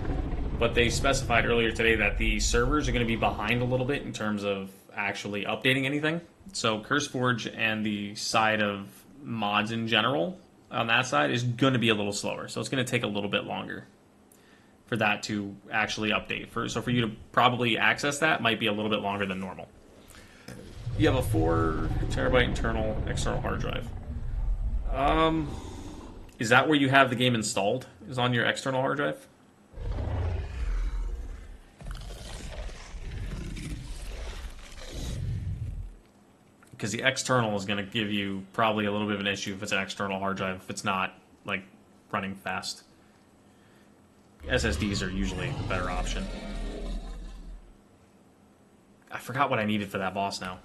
but they specified earlier today that the servers are going to be behind a little bit in terms of actually updating anything. So CurseForge and the side of mods in general on that side is going to be a little slower. So it's going to take a little bit longer for that to actually update. So for you to probably access that might be a little bit longer than normal. You have a 4 terabyte internal external hard drive. Is that where you have the game installed? Is on your external hard drive? Because the external is going to give you probably a little bit of an issue if it's an external hard drive, if it's not, like, running fast. SSDs are usually the better option. I forgot what I needed for that boss now.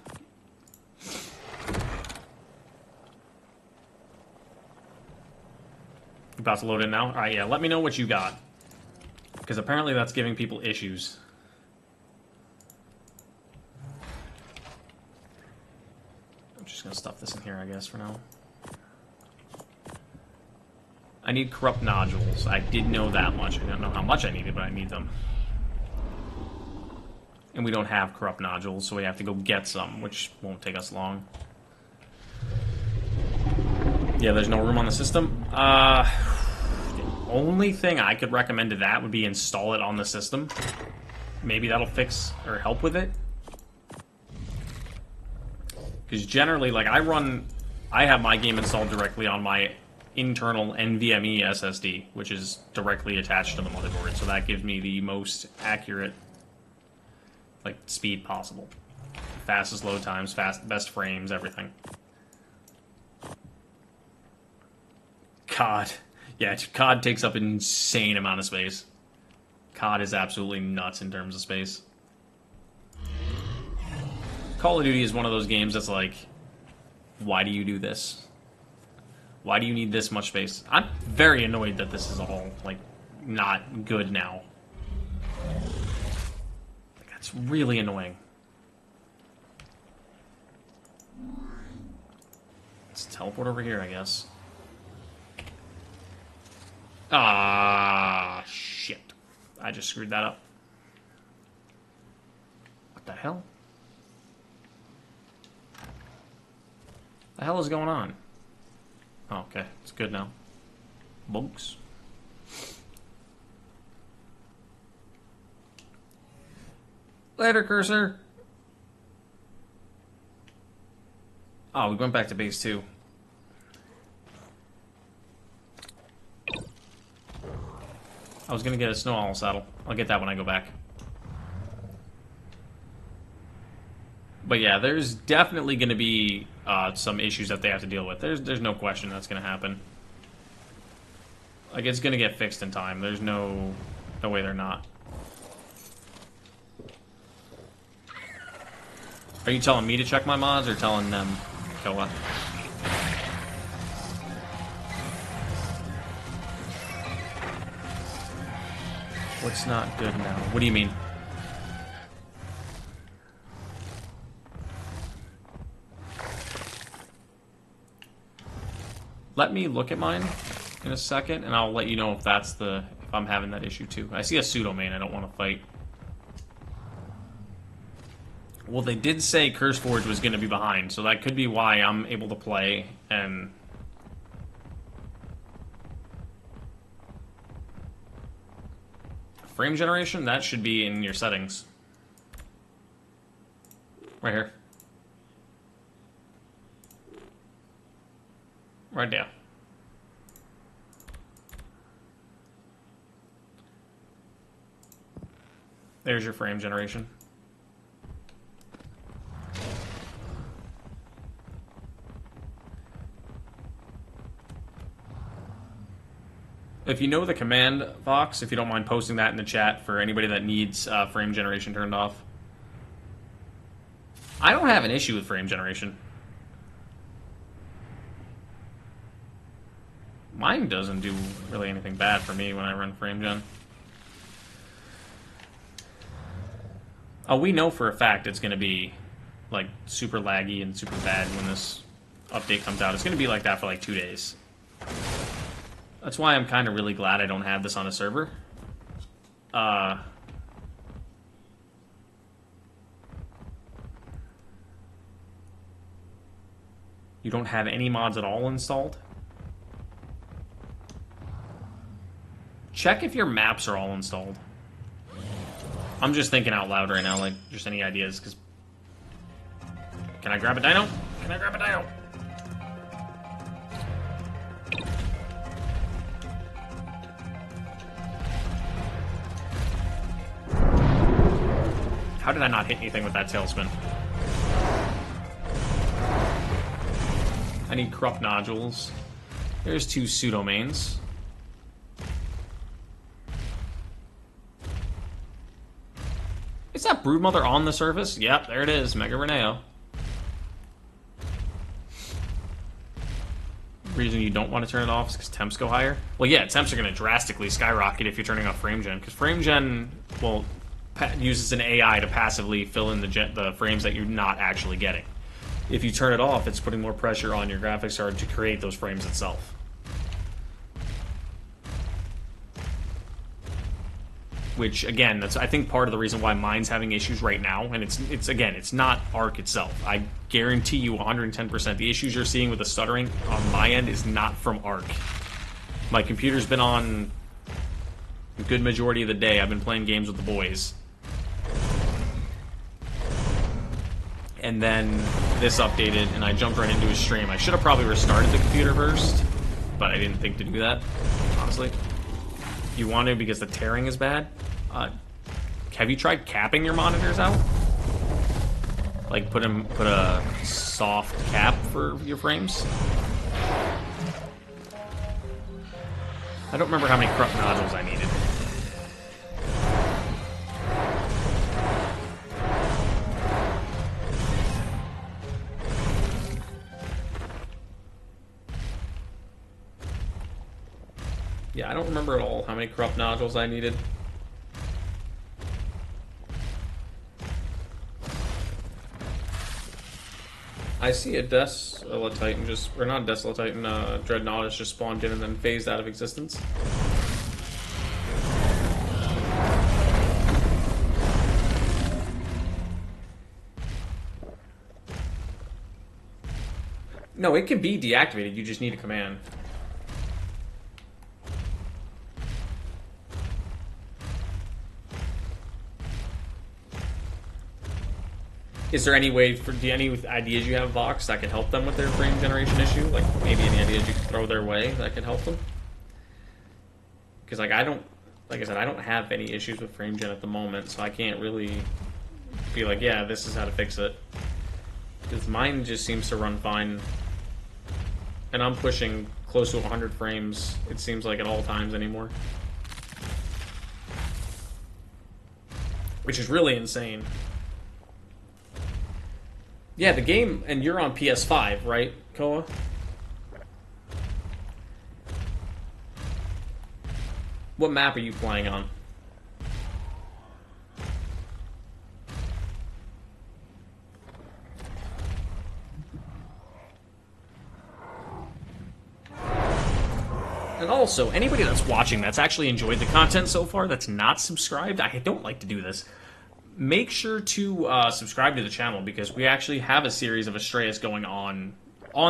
About to load in now? Alright, yeah, let me know what you got. Because apparently that's giving people issues. I'm just going to stuff this in here, I guess, for now. I need corrupt nodules. I did know that much. I don't know how much I needed, but I need them. And we don't have corrupt nodules, so we have to go get some, which won't take us long. Yeah, there's no room on the system. The only thing I could recommend to that would be install it on the system. Maybe that'll fix or help with it. Because generally, like, I have my game installed directly on my internal NVMe SSD, which is directly attached to the motherboard, so that gives me the most accurate, like, speed possible. Fastest load times, best frames, everything. COD. Yeah, COD takes up an insane amount of space. COD is absolutely nuts in terms of space. Call of Duty is one of those games that's like, why do you do this? Why do you need this much space? I'm very annoyed that this is all, like, not good now. That's really annoying. Let's teleport over here, I guess. Ah, shit. I just screwed that up. What the hell? The hell is going on? Oh, okay. It's good now. Bugs. Later, cursor. Oh, we went back to base 2. I was gonna get a snow owl saddle. I'll get that when I go back. But yeah, there's definitely gonna be some issues that they have to deal with. There's no question that's gonna happen. Like, it's gonna get fixed in time. There's no way they're not. Are you telling me to check my mods or telling them, Koa? What's not good now? What do you mean? Let me look at mine in a second, and I'll let you know if if I'm having that issue too. I see a Pseudomane I don't want to fight. Well, they did say CurseForge was going to be behind, so that could be why I'm able to play, and... Frame generation? That should be in your settings. Right here. Right there. There's your frame generation. If you know the command, Vox, if you don't mind posting that in the chat for anybody that needs frame generation turned off. I don't have an issue with frame generation. Mine doesn't do really anything bad for me when I run frame gen. Oh, we know for a fact it's going to be, like, super laggy and super bad when this update comes out. It's going to be like that for like 2 days. That's why I'm kind of really glad I don't have this on a server. You don't have any mods at all installed? Check if your maps are all installed. I'm just thinking out loud right now, like, just any ideas, because... Can I grab a dino? Can I grab a dino? How did I not hit anything with that tailspin? I need corrupt nodules. There's 2 Pseudomanes. Is that Broodmother on the surface? Yep, there it is. Mega Reneo. Reason you don't want to turn it off is because temps go higher? Well, yeah, temps are going to drastically skyrocket if you're turning off frame gen. Because frame gen, well, uses an AI to passively fill in the frames that you're not actually getting. If you turn it off, it's putting more pressure on your graphics card to create those frames itself. Which, again, that's, I think, part of the reason why mine's having issues right now. And it's not Ark itself. I guarantee you 110% the issues you're seeing with the stuttering on my end is not from Ark. My computer's been on a good majority of the day. I've been playing games with the boys. And then this updated, and I jumped right into his stream. I should have probably restarted the computer first, but I didn't think to do that, honestly. You want to because the tearing is bad. Have you tried capping your monitors out? Like put a soft cap for your frames? I don't remember how many corrupt nodules I needed. Yeah, I don't remember at all how many corrupt nodules I needed. I see a Desolatitan just, or not Desolatitan, Dreadnought just spawned in and then phased out of existence. No, it can be deactivated, you just need a command. Is there any way for any ideas you have, Vox, that could help them with their frame generation issue? Like maybe any ideas you could throw their way that could help them? Because like I said, I don't have any issues with frame gen at the moment, so I can't really be like, yeah, this is how to fix it. Because mine just seems to run fine, and I'm pushing close to 100 frames. It seems like at all times anymore, which is really insane. Yeah, the game, and you're on PS5, right, Koa? What map are you playing on? And also, anybody that's watching that's actually enjoyed the content so far that's not subscribed, I don't like to do this. Make sure to subscribe to the channel, because we actually have a series of Astraeus going on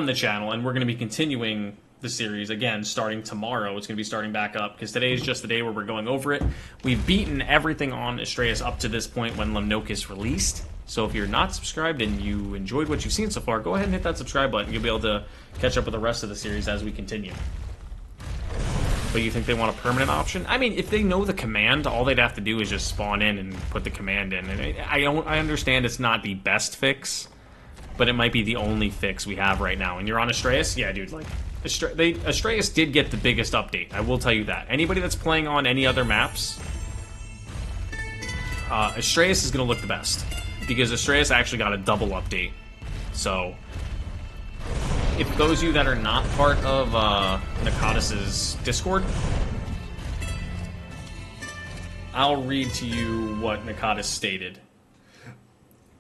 the channel, and we're going to be continuing the series again starting tomorrow. It's going to be starting back up, because today is just the day where we're going over it. We've beaten everything on Astraeus up to this point when Lemnokis released. So if you're not subscribed and you enjoyed what you've seen so far, go ahead and hit that subscribe button. You'll be able to catch up with the rest of the series as we continue. But you think they want a permanent option? I mean, if they know the command, all they'd have to do is just spawn in and put the command in. And I understand it's not the best fix, but it might be the only fix we have right now. And you're on Astraeus? Yeah, dude, like, Astraeus did get the biggest update. I will tell you that. Anybody that's playing on any other maps, Astraeus is going to look the best, because Astraeus actually got a double update. So if those of you that are not part of Nakatis' Discord, I'll read to you what Nakatis stated.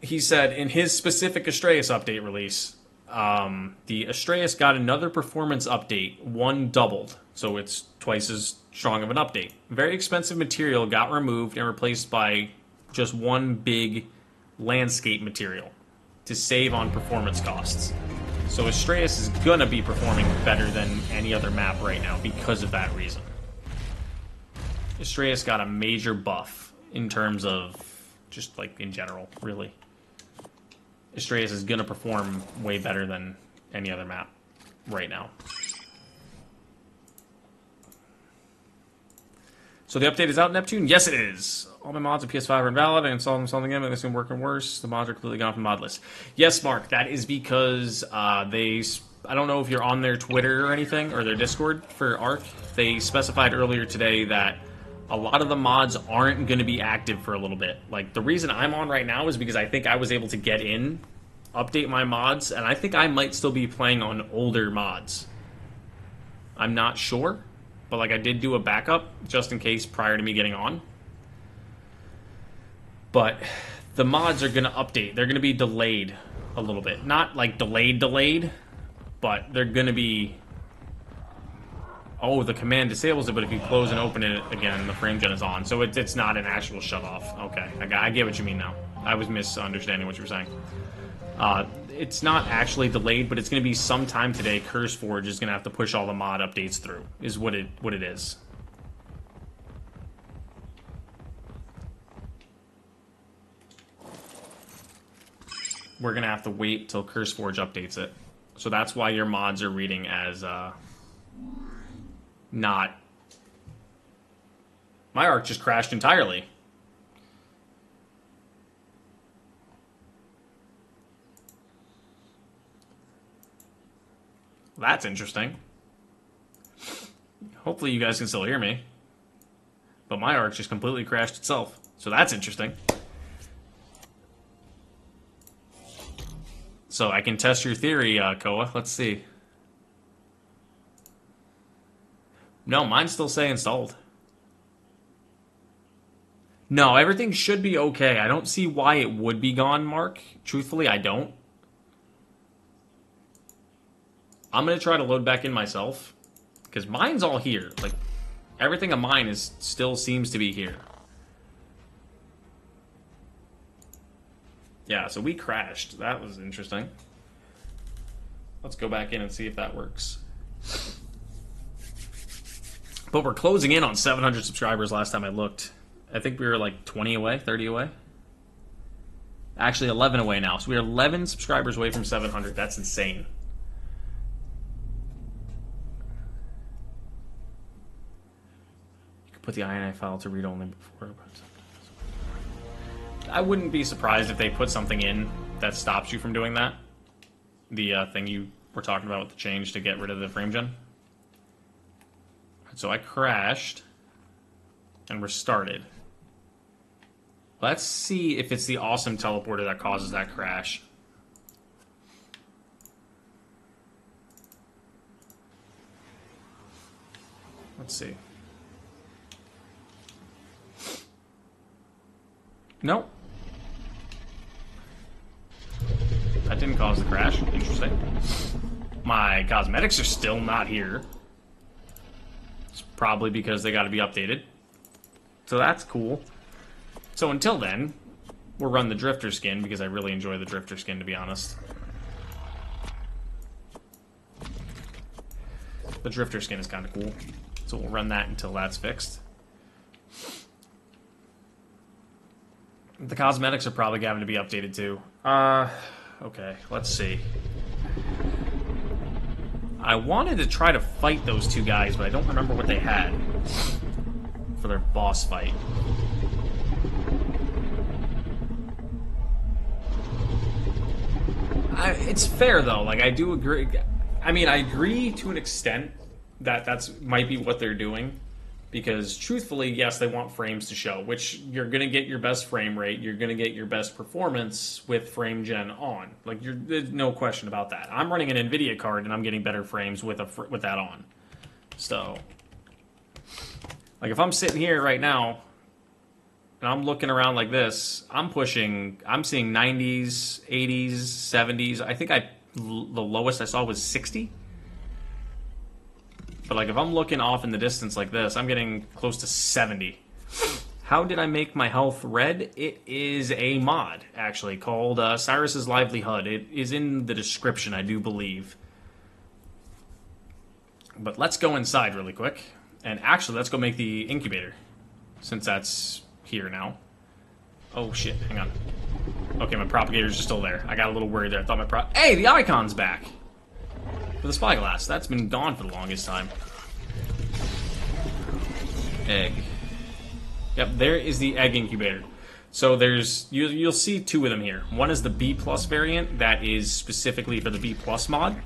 He said, in his specific Astraeus update release, The Astraeus got another performance update, one doubled, so it's twice as strong of an update. Very expensive material got removed and replaced by just one big landscape material to save on performance costs. So Astraeus is gonna be performing better than any other map right now because of that reason. Astraeus got a major buff in terms of just like in general, really. Astraeus is gonna perform way better than any other map right now. So the update is out, Neptune? Yes, it is. All my mods on PS5 are invalid. I installed them something again, but it's going to work worse. The mods are completely gone from the mod list. Yes, Mark, that is because I don't know if you're on their Twitter or anything, or their Discord for Ark. They specified earlier today that a lot of the mods aren't going to be active for a little bit. Like, the reason I'm on right now is because I think I was able to get in, update my mods, and I think I might still be playing on older mods. I'm not sure. But, like, I did do a backup, just in case, prior to me getting on. But the mods are going to update. They're going to be delayed a little bit. Not, like, delayed, but they're going to be... Oh, the command disables it, but if you close and open it again, the frame gen is on. So it's not an actual shut-off. Okay, I get what you mean now. I was misunderstanding what you were saying. It's not actually delayed, but it's going to be sometime today. CurseForge is going to have to push all the mod updates through, is what it is. We're going to have to wait till CurseForge updates it. So that's why your mods are reading as not... My Ark just crashed entirely. That's interesting. Hopefully you guys can still hear me. But my Ark just completely crashed itself. So that's interesting. So I can test your theory, Koa. Let's see. No, mine's still saying installed. No, everything should be okay. I don't see why it would be gone, Mark. Truthfully, I don't. I'm going to try to load back in myself, because mine's all here. Like, everything of mine still seems to be here. Yeah, so we crashed. That was interesting. Let's go back in and see if that works. But we're closing in on 700 subscribers last time I looked. I think we were like 20 away, 30 away. Actually, 11 away now. So we're 11 subscribers away from 700. That's insane. Put the INI file to read only before. I wouldn't be surprised if they put something in that stops you from doing that. The thing you were talking about with the change to get rid of the frame gen. So I crashed and restarted. Let's see if it's the awesome teleporter that causes that crash. Let's see. Nope. That didn't cause the crash. Interesting. My cosmetics are still not here. It's probably because they got to be updated. So that's cool. So until then, we'll run the Drifter skin, because I really enjoy the Drifter skin, to be honest. The Drifter skin is kind of cool. So we'll run that until that's fixed. The cosmetics are probably having to be updated too. Okay, let's see. I wanted to try to fight those two guys, but I don't remember what they had for their boss fight. It's fair though. Like, I do agree. I mean, I agree to an extent that might be what they're doing. Because, truthfully, yes, they want frames to show, which you're going to get your best frame rate, you're going to get your best performance with frame gen on. Like, there's no question about that. I'm running an NVIDIA card, and I'm getting better frames with that on. So, like, if I'm sitting here right now, and I'm looking around like this, I'm seeing 90s, 80s, 70s. I think I the lowest I saw was 60. But like if I'm looking off in the distance like this, I'm getting close to 70. How did I make my health red? It is a mod, actually, called Cyrus Lively Hud. It is in the description, I do believe. But let's go inside really quick. And actually, let's go make the incubator, since that's here now. Oh, shit. Hang on. Okay, my propagators are still there. I got a little worried there. I thought my Hey, the icon's back! For the spyglass. That's been gone for the longest time. Egg. Yep, there is the egg incubator. So there's... You'll see two of them here. One is the B+ variant. That is specifically for the B+ mod.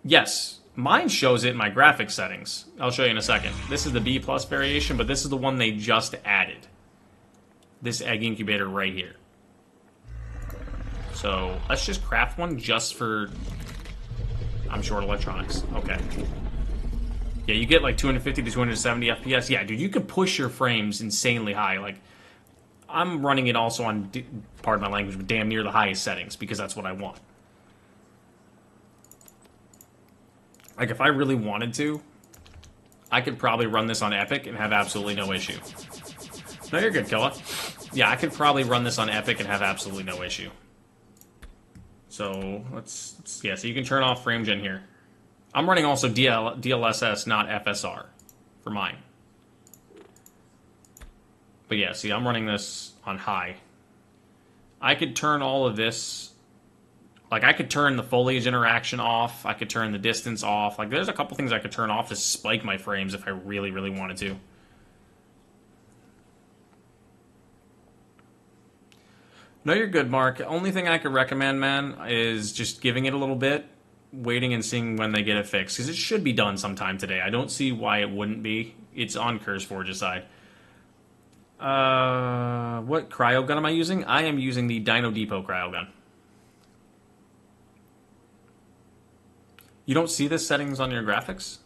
Yes. Mine shows it in my graphics settings. I'll show you in a second. This is the B+ variation, but this is the one they just added. This egg incubator right here. So, let's just craft one just for... I'm short electronics. Okay. Yeah, you get like 250 to 270 FPS. Yeah, dude, you could push your frames insanely high. Like, I'm running it also on, pardon my language, but damn near the highest settings, because that's what I want. Like, if I really wanted to, I could probably run this on Epic and have absolutely no issue. No, you're good, Killa. Yeah, I could probably run this on Epic and have absolutely no issue. So, yeah, so you can turn off frame gen here. I'm running also DLSS, not FSR, for mine. But yeah, see, I'm running this on high. I could turn all of this... Like, I could turn the foliage interaction off. I could turn the distance off. Like, there's a couple things I could turn off to spike my frames if I really, really wanted to. No, you're good, Mark. Only thing I could recommend, man, is just giving it a little bit, waiting and seeing when they get it fixed. Because it should be done sometime today. I don't see why it wouldn't be. It's on CurseForge's side. What cryo gun am I using? I am using the Dino Depot cryo gun. You don't see the settings on your graphics?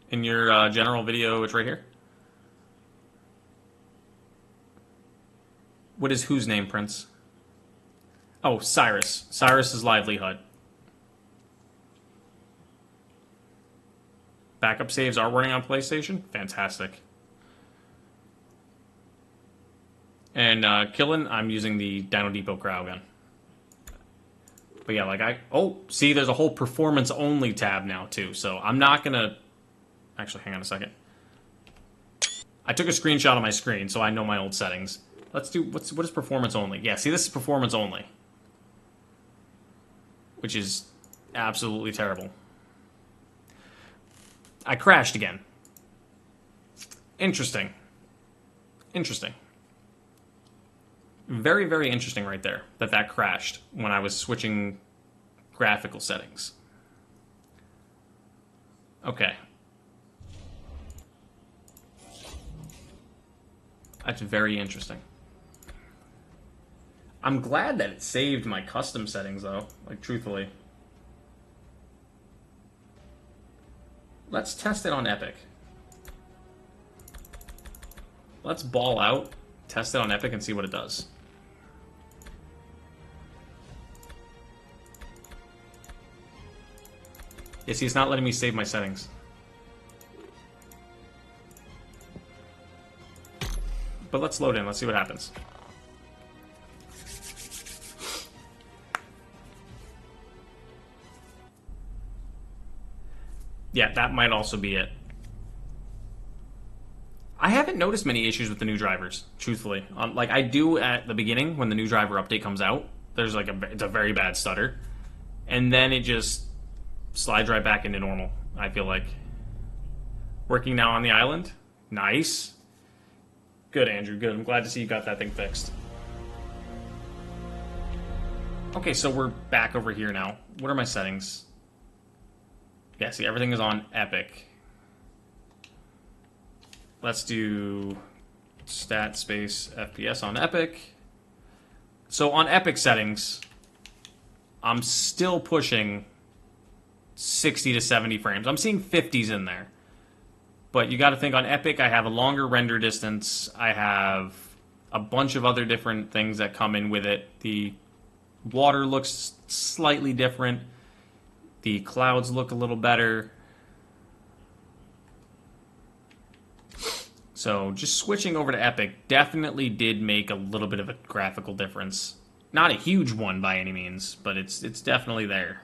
In your general video, it's right here? What is whose name, Prince? Oh, Cyrus. Cyrus' Lively Hud. Backup saves are running on PlayStation? Fantastic. And Killin, I'm using the Dino Depot cryo gun. But yeah, like oh, see, there's a whole performance-only tab now, too. So I'm not going to... Actually, hang on a second. I took a screenshot of my screen, so I know my old settings. Let's do... What is performance-only? Yeah, see, this is performance-only. Which is absolutely terrible. I crashed again. Interesting. Interesting. Very, very interesting right there, that crashed when I was switching graphical settings. Okay. That's very interesting. I'm glad that it saved my custom settings, though, like, truthfully. Let's test it on Epic. Let's ball out, test it on Epic, and see what it does. Yeah, see, it's not letting me save my settings. But let's load in. Let's see what happens. Yeah, that might also be it. I haven't noticed many issues with the new drivers, truthfully. Like, I do at the beginning, when the new driver update comes out. There's like it's a very bad stutter. And then it just slides right back into normal, I feel like. Working now on the island. Nice. Good, Andrew, good. I'm glad to see you got that thing fixed. Okay, so we're back over here now. What are my settings? Yeah, see, everything is on Epic. Let's do stat space FPS on Epic. So on Epic settings, I'm still pushing 60 to 70 frames. I'm seeing 50s in there. But you got to think on Epic, I have a longer render distance. I have a bunch of other different things that come in with it. The water looks slightly different. The clouds look a little better. So just switching over to Epic definitely did make a little bit of a graphical difference. Not a huge one by any means, but it's definitely there.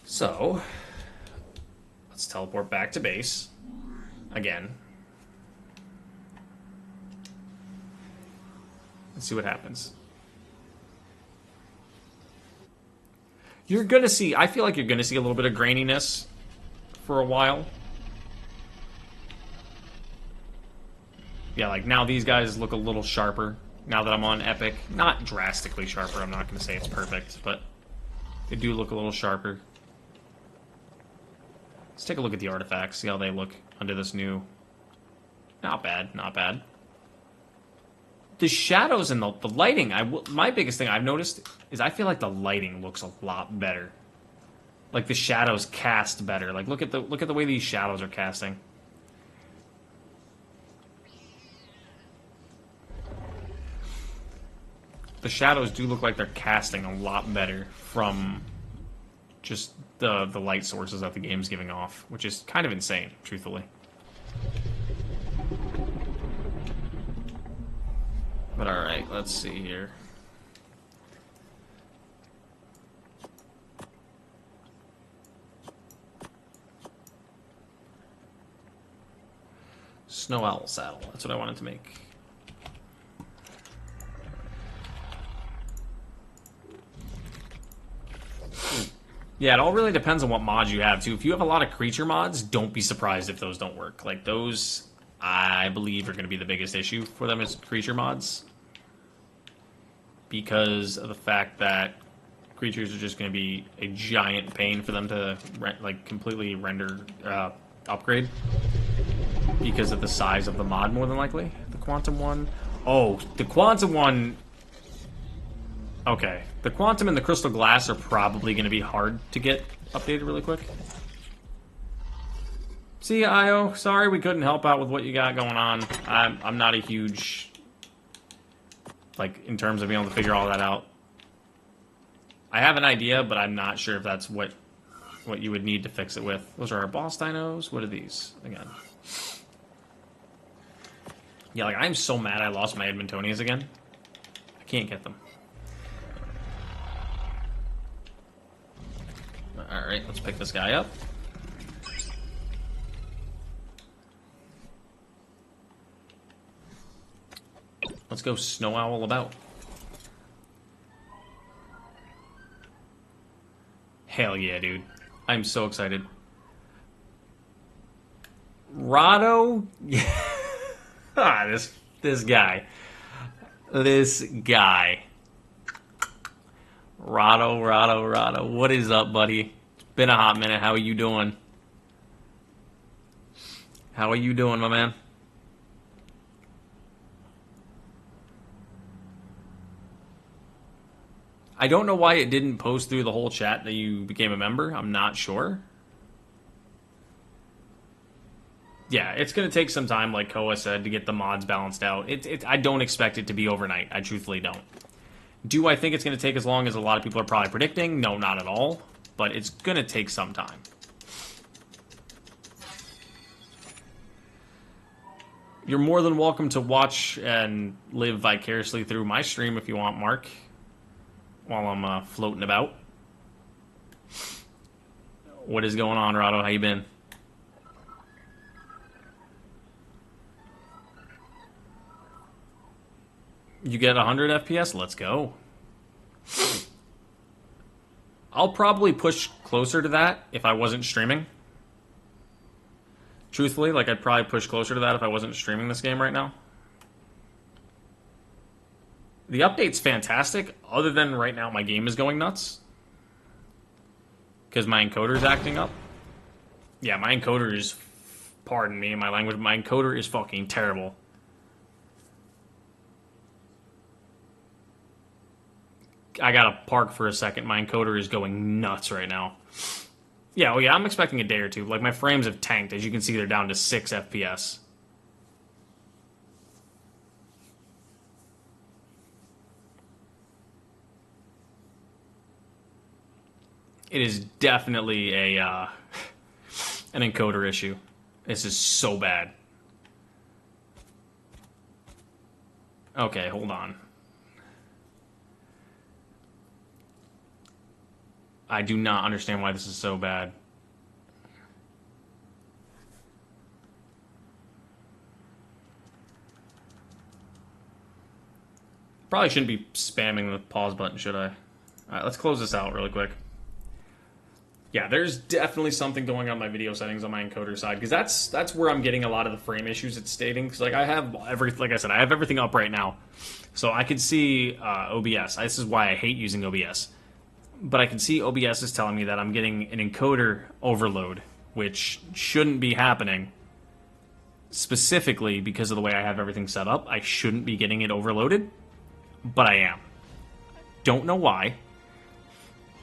So let's teleport back to base again. Let's see what happens. You're gonna see, I feel like you're gonna see a little bit of graininess for a while. Yeah, like now these guys look a little sharper now that I'm on Epic. Not drastically sharper, I'm not gonna say it's perfect, but they do look a little sharper. Let's take a look at the artifacts, see how they look under this new... Not bad, not bad. The shadows and the lighting, my biggest thing I've noticed is I feel like the lighting looks a lot better. Like the shadows cast better. Like look at the way these shadows are casting. The shadows do look like they're casting a lot better from just the light sources that the game's giving off, which is kind of insane, truthfully. But alright, let's see here. Snow Owl Saddle, that's what I wanted to make. Yeah, it all really depends on what mods you have, too. If you have a lot of creature mods, don't be surprised if those don't work. Like, those, I believe, are going to be the biggest issue for them as creature mods. Because of the fact that creatures are just going to be a giant pain for them to, completely render, upgrade. Because of the size of the mod, more than likely. The Quantum one. Oh, the Quantum one... Okay. The Quantum and the Crystal Glass are probably going to be hard to get updated really quick. See ya, Io. Sorry we couldn't help out with what you got going on. I'm not a huge... Like, in terms of being able to figure all that out. I have an idea, but I'm not sure if that's what you would need to fix it with. Those are our boss dinos. What are these? Again. Yeah, like, I'm so mad I lost my Edmontonias again. I can't get them. Alright, let's pick this guy up. Let's go Snow Owl about. Hell yeah, dude. I'm so excited. Rado? Ah, this guy. This guy. Rado. What is up, buddy? It's been a hot minute. How are you doing? How are you doing, my man? I don't know why it didn't post through the whole chat that you became a member. I'm not sure. Yeah, it's going to take some time, like Koa said, to get the mods balanced out. I don't expect it to be overnight. I truthfully don't. Do I think it's going to take as long as a lot of people are probably predicting? No, not at all. But it's going to take some time. You're more than welcome to watch and live vicariously through my stream if you want, Mark. While I'm floating about. What is going on, Rado? How you been? You get 100 FPS? Let's go. I'll probably push closer to that if I wasn't streaming. Truthfully, like I'd probably push closer to that if I wasn't streaming this game right now. The update's fantastic, other than right now my game is going nuts. Because my encoder's acting up. Yeah, my encoder is, pardon me, my language, my encoder is fucking terrible. I gotta park for a second, my encoder is going nuts right now. Yeah, well, yeah, I'm expecting a day or two. Like, my frames have tanked, as you can see, they're down to 6 FPS. It is definitely a an encoder issue. This is so bad. Okay, hold on. I do not understand why this is so bad. Probably shouldn't be spamming the pause button, should I? Alright, let's close this out really quick. Yeah, there's definitely something going on in my video settings on my encoder side, because that's where I'm getting a lot of the frame issues it's stating. Because like I have like I said, I have everything up right now, so I can see OBS. This is why I hate using OBS, but I can see OBS is telling me that I'm getting an encoder overload, which shouldn't be happening. Specifically because of the way I have everything set up, I shouldn't be getting it overloaded, but I am. Don't know why.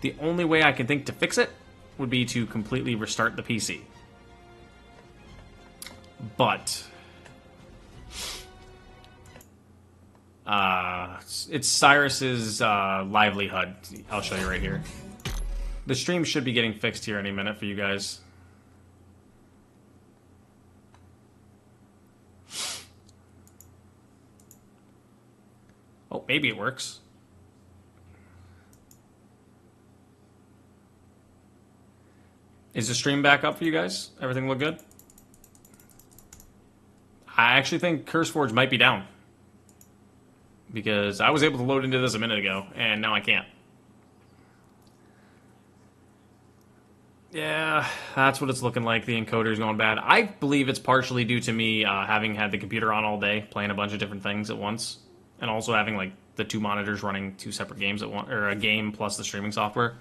The only way I can think to fix it would be to completely restart the PC. But it's Cyrus's Lively Hud. I'll show you right here. The stream should be getting fixed here any minute for you guys. Oh, maybe it works. Is the stream back up for you guys? Everything look good? I actually think CurseForge might be down, because I was able to load into this a minute ago, and now I can't. Yeah, that's what it's looking like. The encoder's going bad. I believe it's partially due to me having had the computer on all day, playing a bunch of different things at once, and also having like the two monitors running two separate games at once, or a game plus the streaming software.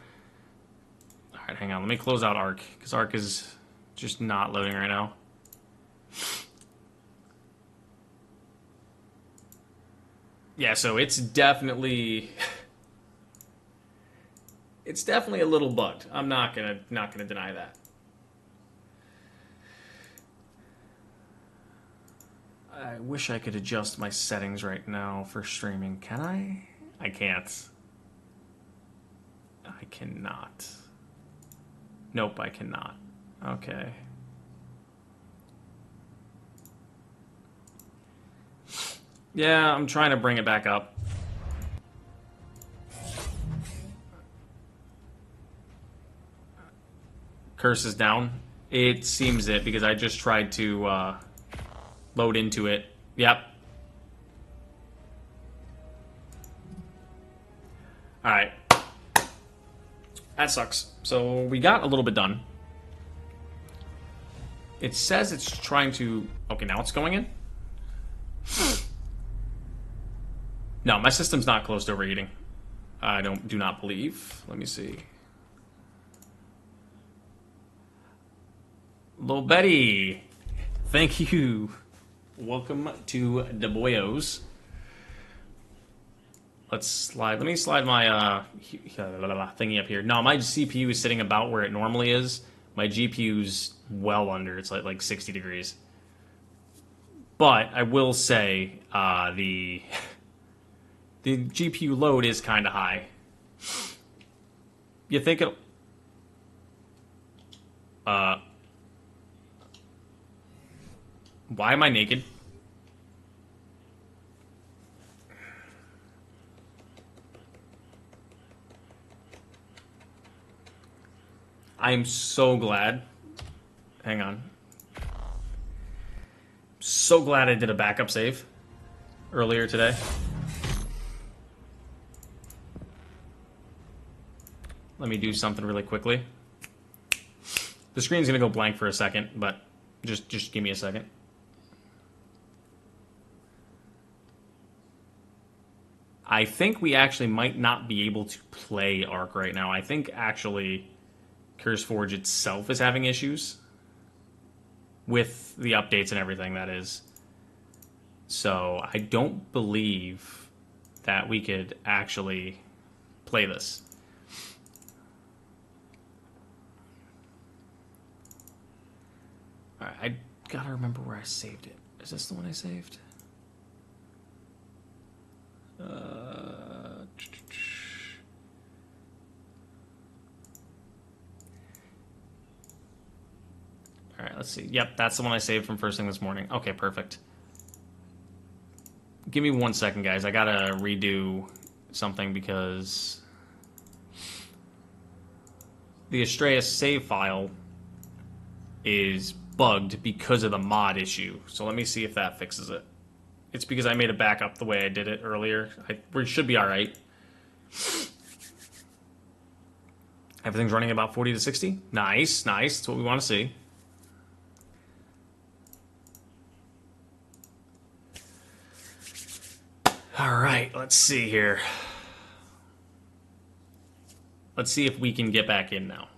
All right, hang on. Let me close out Ark, because Ark is just not loading right now. Yeah, so it's definitely a little bugged. I'm not gonna deny that. I wish I could adjust my settings right now for streaming. Can I? I can't. I cannot. Nope, I cannot. Okay. Yeah, I'm trying to bring it back up. Curse is down. It seems it, because I just tried to load into it. Yep. Alright. That sucks. So we got a little bit done. It says it's trying to... Okay, now it's going in? No, my system's not close to overheating. I do not believe. Let me see. Lil Betty, thank you. Welcome to the boyos. Let's slide. Let me slide my thingy up here. No, my CPU is sitting about where it normally is. My GPU's well under. It's like 60 degrees. But I will say the GPU load is kind of high. You think it'll... Why am I naked? I'm so glad. Hang on. So glad I did a backup save earlier today. Let me do something really quickly. The screen's gonna go blank for a second, but just give me a second. I think we actually might not be able to play Ark right now. I think actually CurseForge itself is having issues with the updates and everything, that is. So I don't believe that we could actually play this. Alright, I gotta remember where I saved it. Is this the one I saved? let's see. Yep, that's the one I saved from first thing this morning. Okay, perfect. Give me 1 second, guys. I gotta redo something because the Astreus save file is bugged because of the mod issue. So let me see if that fixes it. It's because I made a backup the way I did it earlier. We should be all right. Everything's running about 40 to 60. Nice, nice. That's what we want to see. All right, let's see here. Let's see if we can get back in now.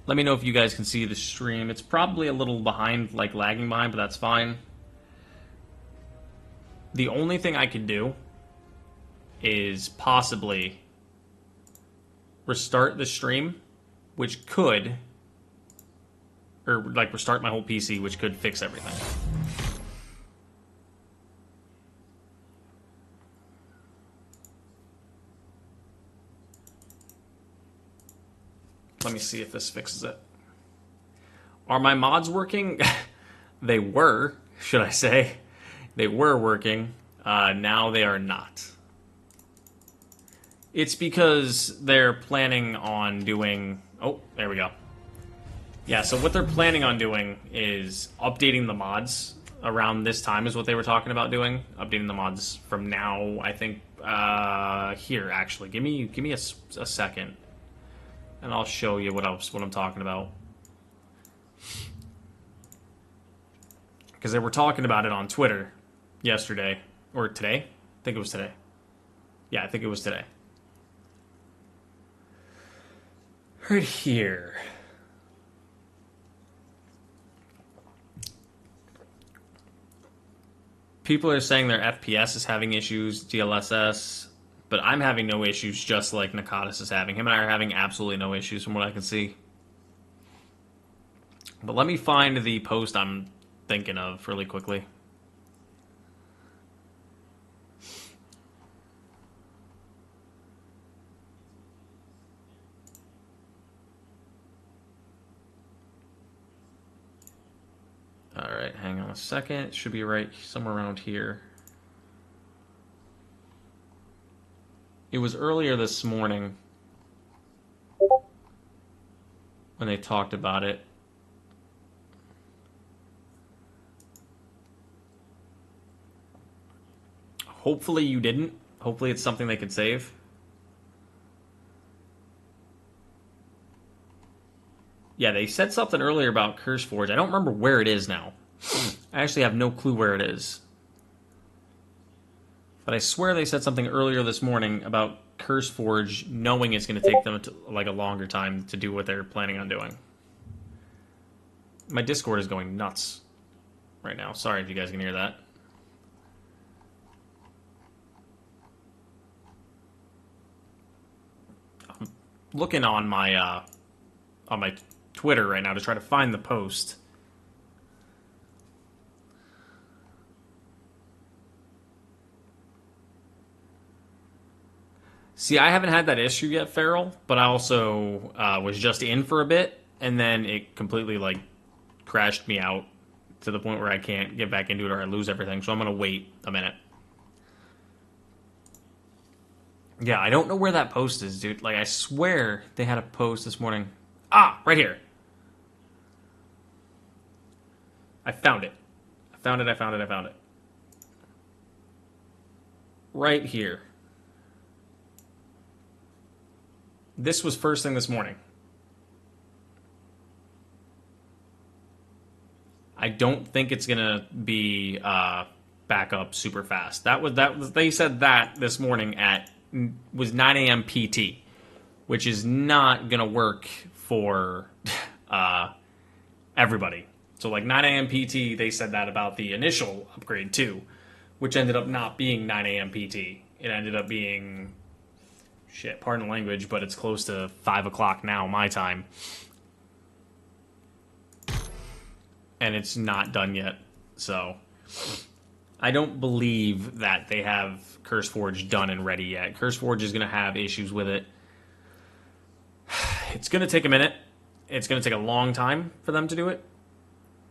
Let me know if you guys can see the stream. It's probably a little behind, like lagging behind, but that's fine. The only thing I could do is possibly restart the stream, which could, or like restart my whole PC, which could fix everything. Let me see if this fixes it. Are my mods working? They were, should I say. They were working. Now they are not. It's because they're planning on doing... Oh, there we go. Yeah, so what they're planning on doing is updating the mods around this time is what they were talking about doing. Updating the mods from now, I think, here, actually. Give me a second. And I'll show you what I'm talking about. Because they were talking about it on Twitter yesterday. Or today. I think it was today. Yeah, I think it was today. Right here. People are saying their FPS is having issues, DLSS, but I'm having no issues, just like Nakatis is having. Him and I are having absolutely no issues from what I can see. But let me find the post I'm thinking of really quickly. Alright, hang on a second. It should be right somewhere around here. It was earlier this morning when they talked about it. Hopefully you didn't. Hopefully it's something they could save. Yeah, they said something earlier about CurseForge. I don't remember where it is now. I actually have no clue where it is. But I swear they said something earlier this morning about CurseForge knowing it's going to take them like a longer time to do what they're planning on doing. My Discord is going nuts right now. Sorry if you guys can hear that. I'm looking on my Twitter right now to try to find the post. See, I haven't had that issue yet, Farrell, but I also was just in for a bit, and then it completely, like, crashed me out to the point where I can't get back into it or I lose everything, so I'm going to wait a minute. Yeah, I don't know where that post is, dude. Like, I swear they had a post this morning. Ah, right here. I found it. I found it. Right here. This was first thing this morning. I don't think it's gonna be back up super fast. They said that this morning was 9 a.m. PT, which is not gonna work for everybody. So like 9 a.m. PT, they said that about the initial upgrade too, which ended up not being 9 a.m. PT. It ended up being, shit, pardon the language, but it's close to 5 o'clock now, my time. And it's not done yet. So I don't believe that they have CurseForge done and ready yet. CurseForge is going to have issues with it. It's going to take a minute. It's going to take a long time for them to do it.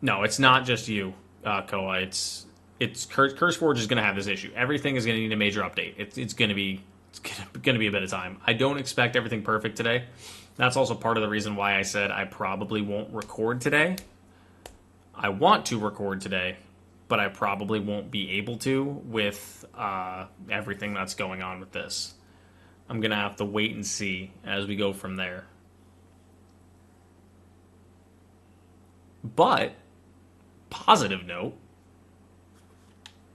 No, it's not just you, Koa. It's CurseForge is going to have this issue. Everything is going to need a major update. It's going to be a bit of time. I don't expect everything perfect today. That's also part of the reason why I said I probably won't record today. I want to record today, but I probably won't be able to with everything that's going on with this. I'm going to have to wait and see as we go from there. But, positive note,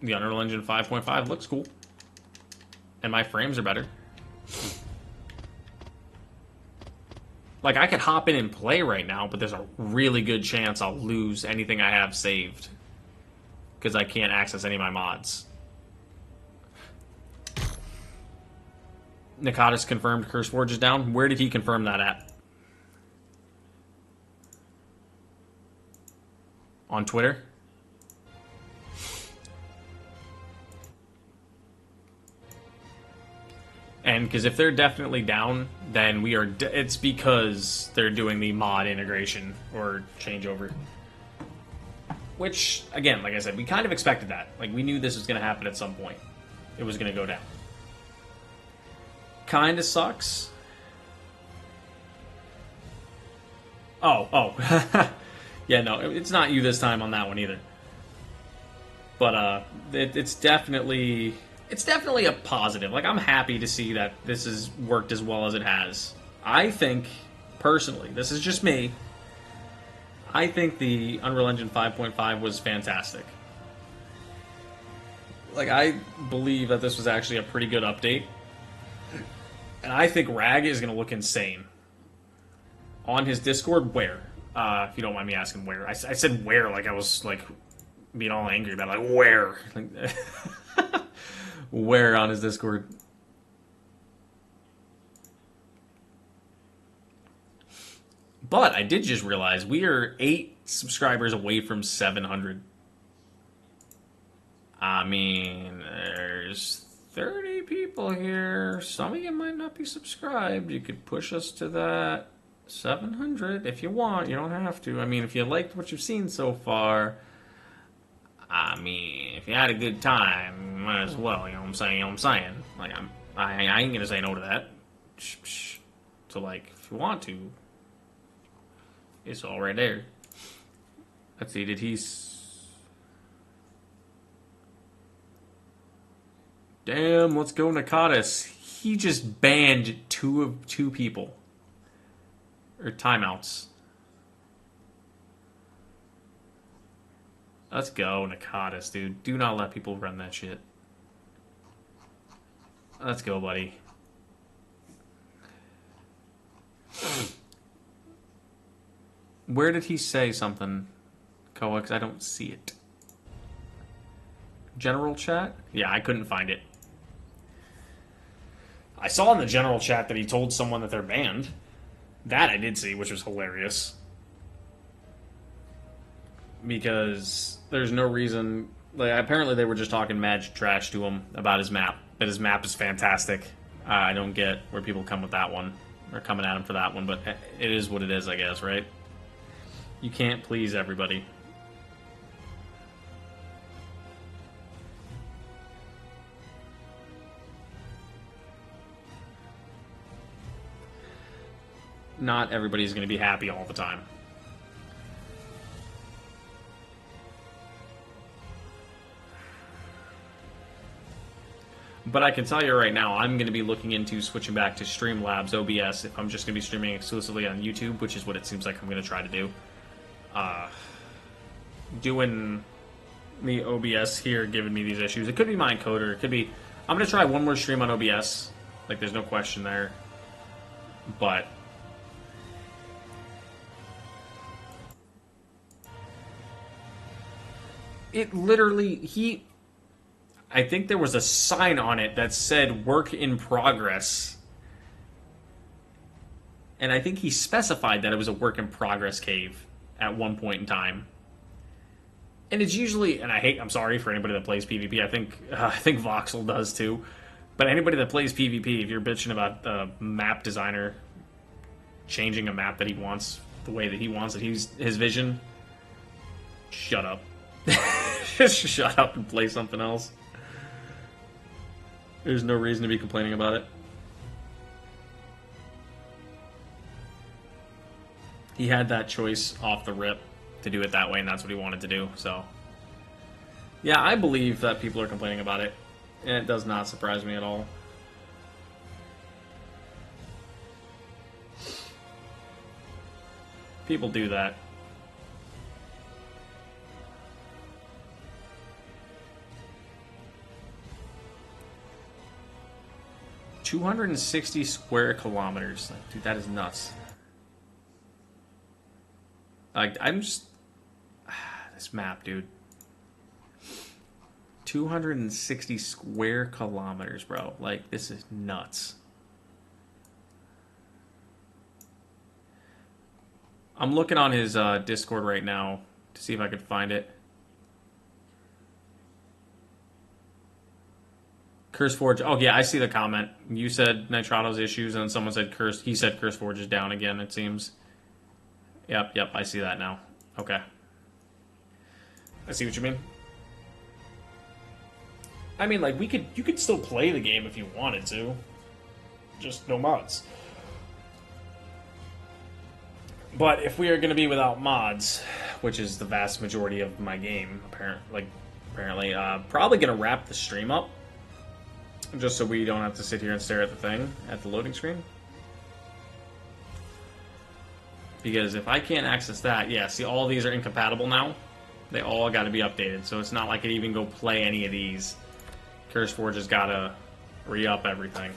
the Unreal Engine 5.5 looks cool. And my frames are better. Like, I could hop in and play right now, but there's a really good chance I'll lose anything I have saved. Because I can't access any of my mods. Nakatis confirmed CurseForge is down. Where did he confirm that at? On Twitter? And because if they're definitely down, then we are. It's because they're doing the mod integration or changeover. Which, again, like I said, we kind of expected that. Like, we knew this was going to happen at some point. It was going to go down. Kind of sucks. Oh. Yeah, no, it's not you this time on that one either. But it's definitely a positive. Like, I'm happy to see that this has worked as well as it has. I think, personally, this is just me, I think the Unreal Engine 5.5 was fantastic. Like, I believe that this was actually a pretty good update. And I think Rag is going to look insane. On his Discord, where? If you don't mind me asking where. I said where like I was, like, being all angry about it. Like, where? Like, where on his Discord? But I did just realize we are 8 subscribers away from 700. I mean, there's 30 people here. Some of you might not be subscribed. You could push us to that 700 if you want. You don't have to. I mean, if you liked what you've seen so far, I mean, if you had a good time, you might as well. You know what I'm saying? Like, I ain't gonna say no to that. So, like, if you want to, it's all right there. Let's see, did he... Damn, let's go Nakatis. He just banned two people. Or timeouts. Let's go Nakatis, dude. Do not let people run that shit. Let's go, buddy. Where did he say something, Koa? Because I don't see it. General chat? Yeah, I couldn't find it. I saw in the general chat that he told someone that they're banned. That I did see, which was hilarious. Because there's no reason... Like, apparently they were just talking mad trash to him about his map. That his map is fantastic. I don't get where people come with that one. Or coming at him for that one, but it is what it is, I guess, right? You can't please everybody. Not everybody's going to be happy all the time. But I can tell you right now, I'm going to be looking into switching back to Streamlabs OBS if I'm just going to be streaming exclusively on YouTube, which is what it seems like I'm going to try to do. Doing the OBS here giving me these issues. It could be my encoder. It could be... I'm going to try one more stream on OBS. Like, there's no question there. But... it literally... I think there was a sign on it that said work in progress. And I think he specified that it was a work in progress cave at one point in time. And it's usually, and I'm sorry for anybody that plays PvP. I think Voxel does too. But anybody that plays PvP, if you're bitching about the map designer changing a map that he wants the way that he wants it, his vision, shut up. Just shut up and play something else. There's no reason to be complaining about it. He had that choice off the rip to do it that way, and that's what he wanted to do. So, yeah, I believe that people are complaining about it, and it does not surprise me at all. People do that. $260 square kilometers. Like, dude, that is nuts. Like, I'm just... this map, dude. 260 square kilometers, bro. Like, this is nuts. I'm looking on his Discord right now to see if I could find it. CurseForge. Oh, yeah, I see the comment. You said Nitrato's issues, and someone said he said CurseForge is down again, it seems. Yep, I see that now. Okay. I see what you mean. I mean, like, you could still play the game if you wanted to. Just no mods. But if we are going to be without mods, which is the vast majority of my game, apparently, probably going to wrap the stream up. Just so we don't have to sit here and stare at the thing, at the loading screen. Because if I can't access that, yeah, see, all these are incompatible now. They all got to be updated, so it's not like I can even go play any of these. CurseForge has got to re-up everything.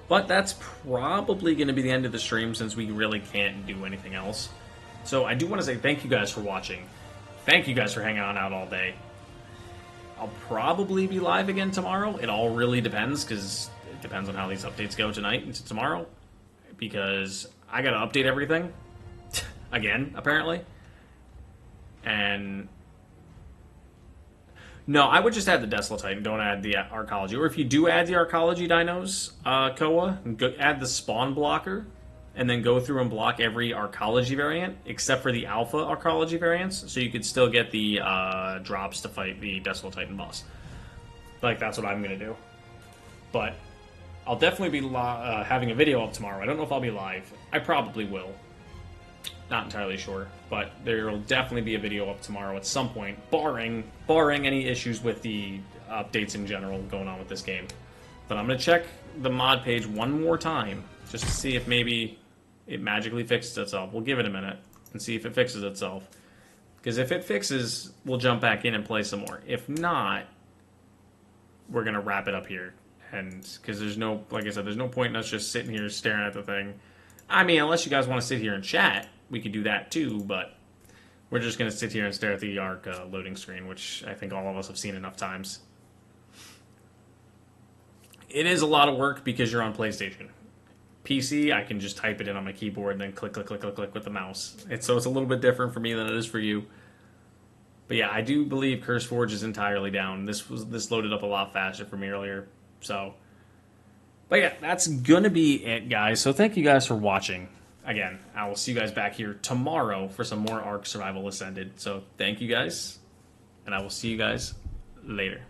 But that's probably going to be the end of the stream since we really can't do anything else. So I do want to say thank you guys for watching. Thank you guys for hanging on out all day. I'll probably be live again tomorrow. It all really depends, because it depends on how these updates go tonight into tomorrow. Because I got to update everything. Again, apparently. And... no, I would just add the Desolatitan, don't add the Arkology. Or if you do add the Arkology dinos, Koa, add the spawn blocker, and then go through and block every Arkology variant, except for the Alpha Arkology variants, so you could still get the drops to fight the Desolatitan boss. Like, that's what I'm going to do. But I'll definitely be having a video up tomorrow. I don't know if I'll be live. I probably will. Not entirely sure, but there will definitely be a video up tomorrow at some point, barring any issues with the updates in general going on with this game. But I'm going to check the mod page one more time, just to see if maybe it magically fixes itself. We'll give it a minute and see if it fixes itself. Because if it fixes, we'll jump back in and play some more. If not, we're going to wrap it up here. And because there's no, like I said, there's no point in us just sitting here staring at the thing. I mean, unless you guys want to sit here and chat, we could do that too, but we're just going to sit here and stare at the Ark loading screen, which I think all of us have seen enough times. It is a lot of work because you're on PlayStation. PC, I can just type it in on my keyboard and then click, click, click, click, click with the mouse. So it's a little bit different for me than it is for you. But yeah, I do believe CurseForge is entirely down. This loaded up a lot faster for me earlier. So, but yeah, that's going to be it, guys. So thank you guys for watching. Again, I will see you guys back here tomorrow for some more Ark Survival Ascended. So thank you guys, and I will see you guys later.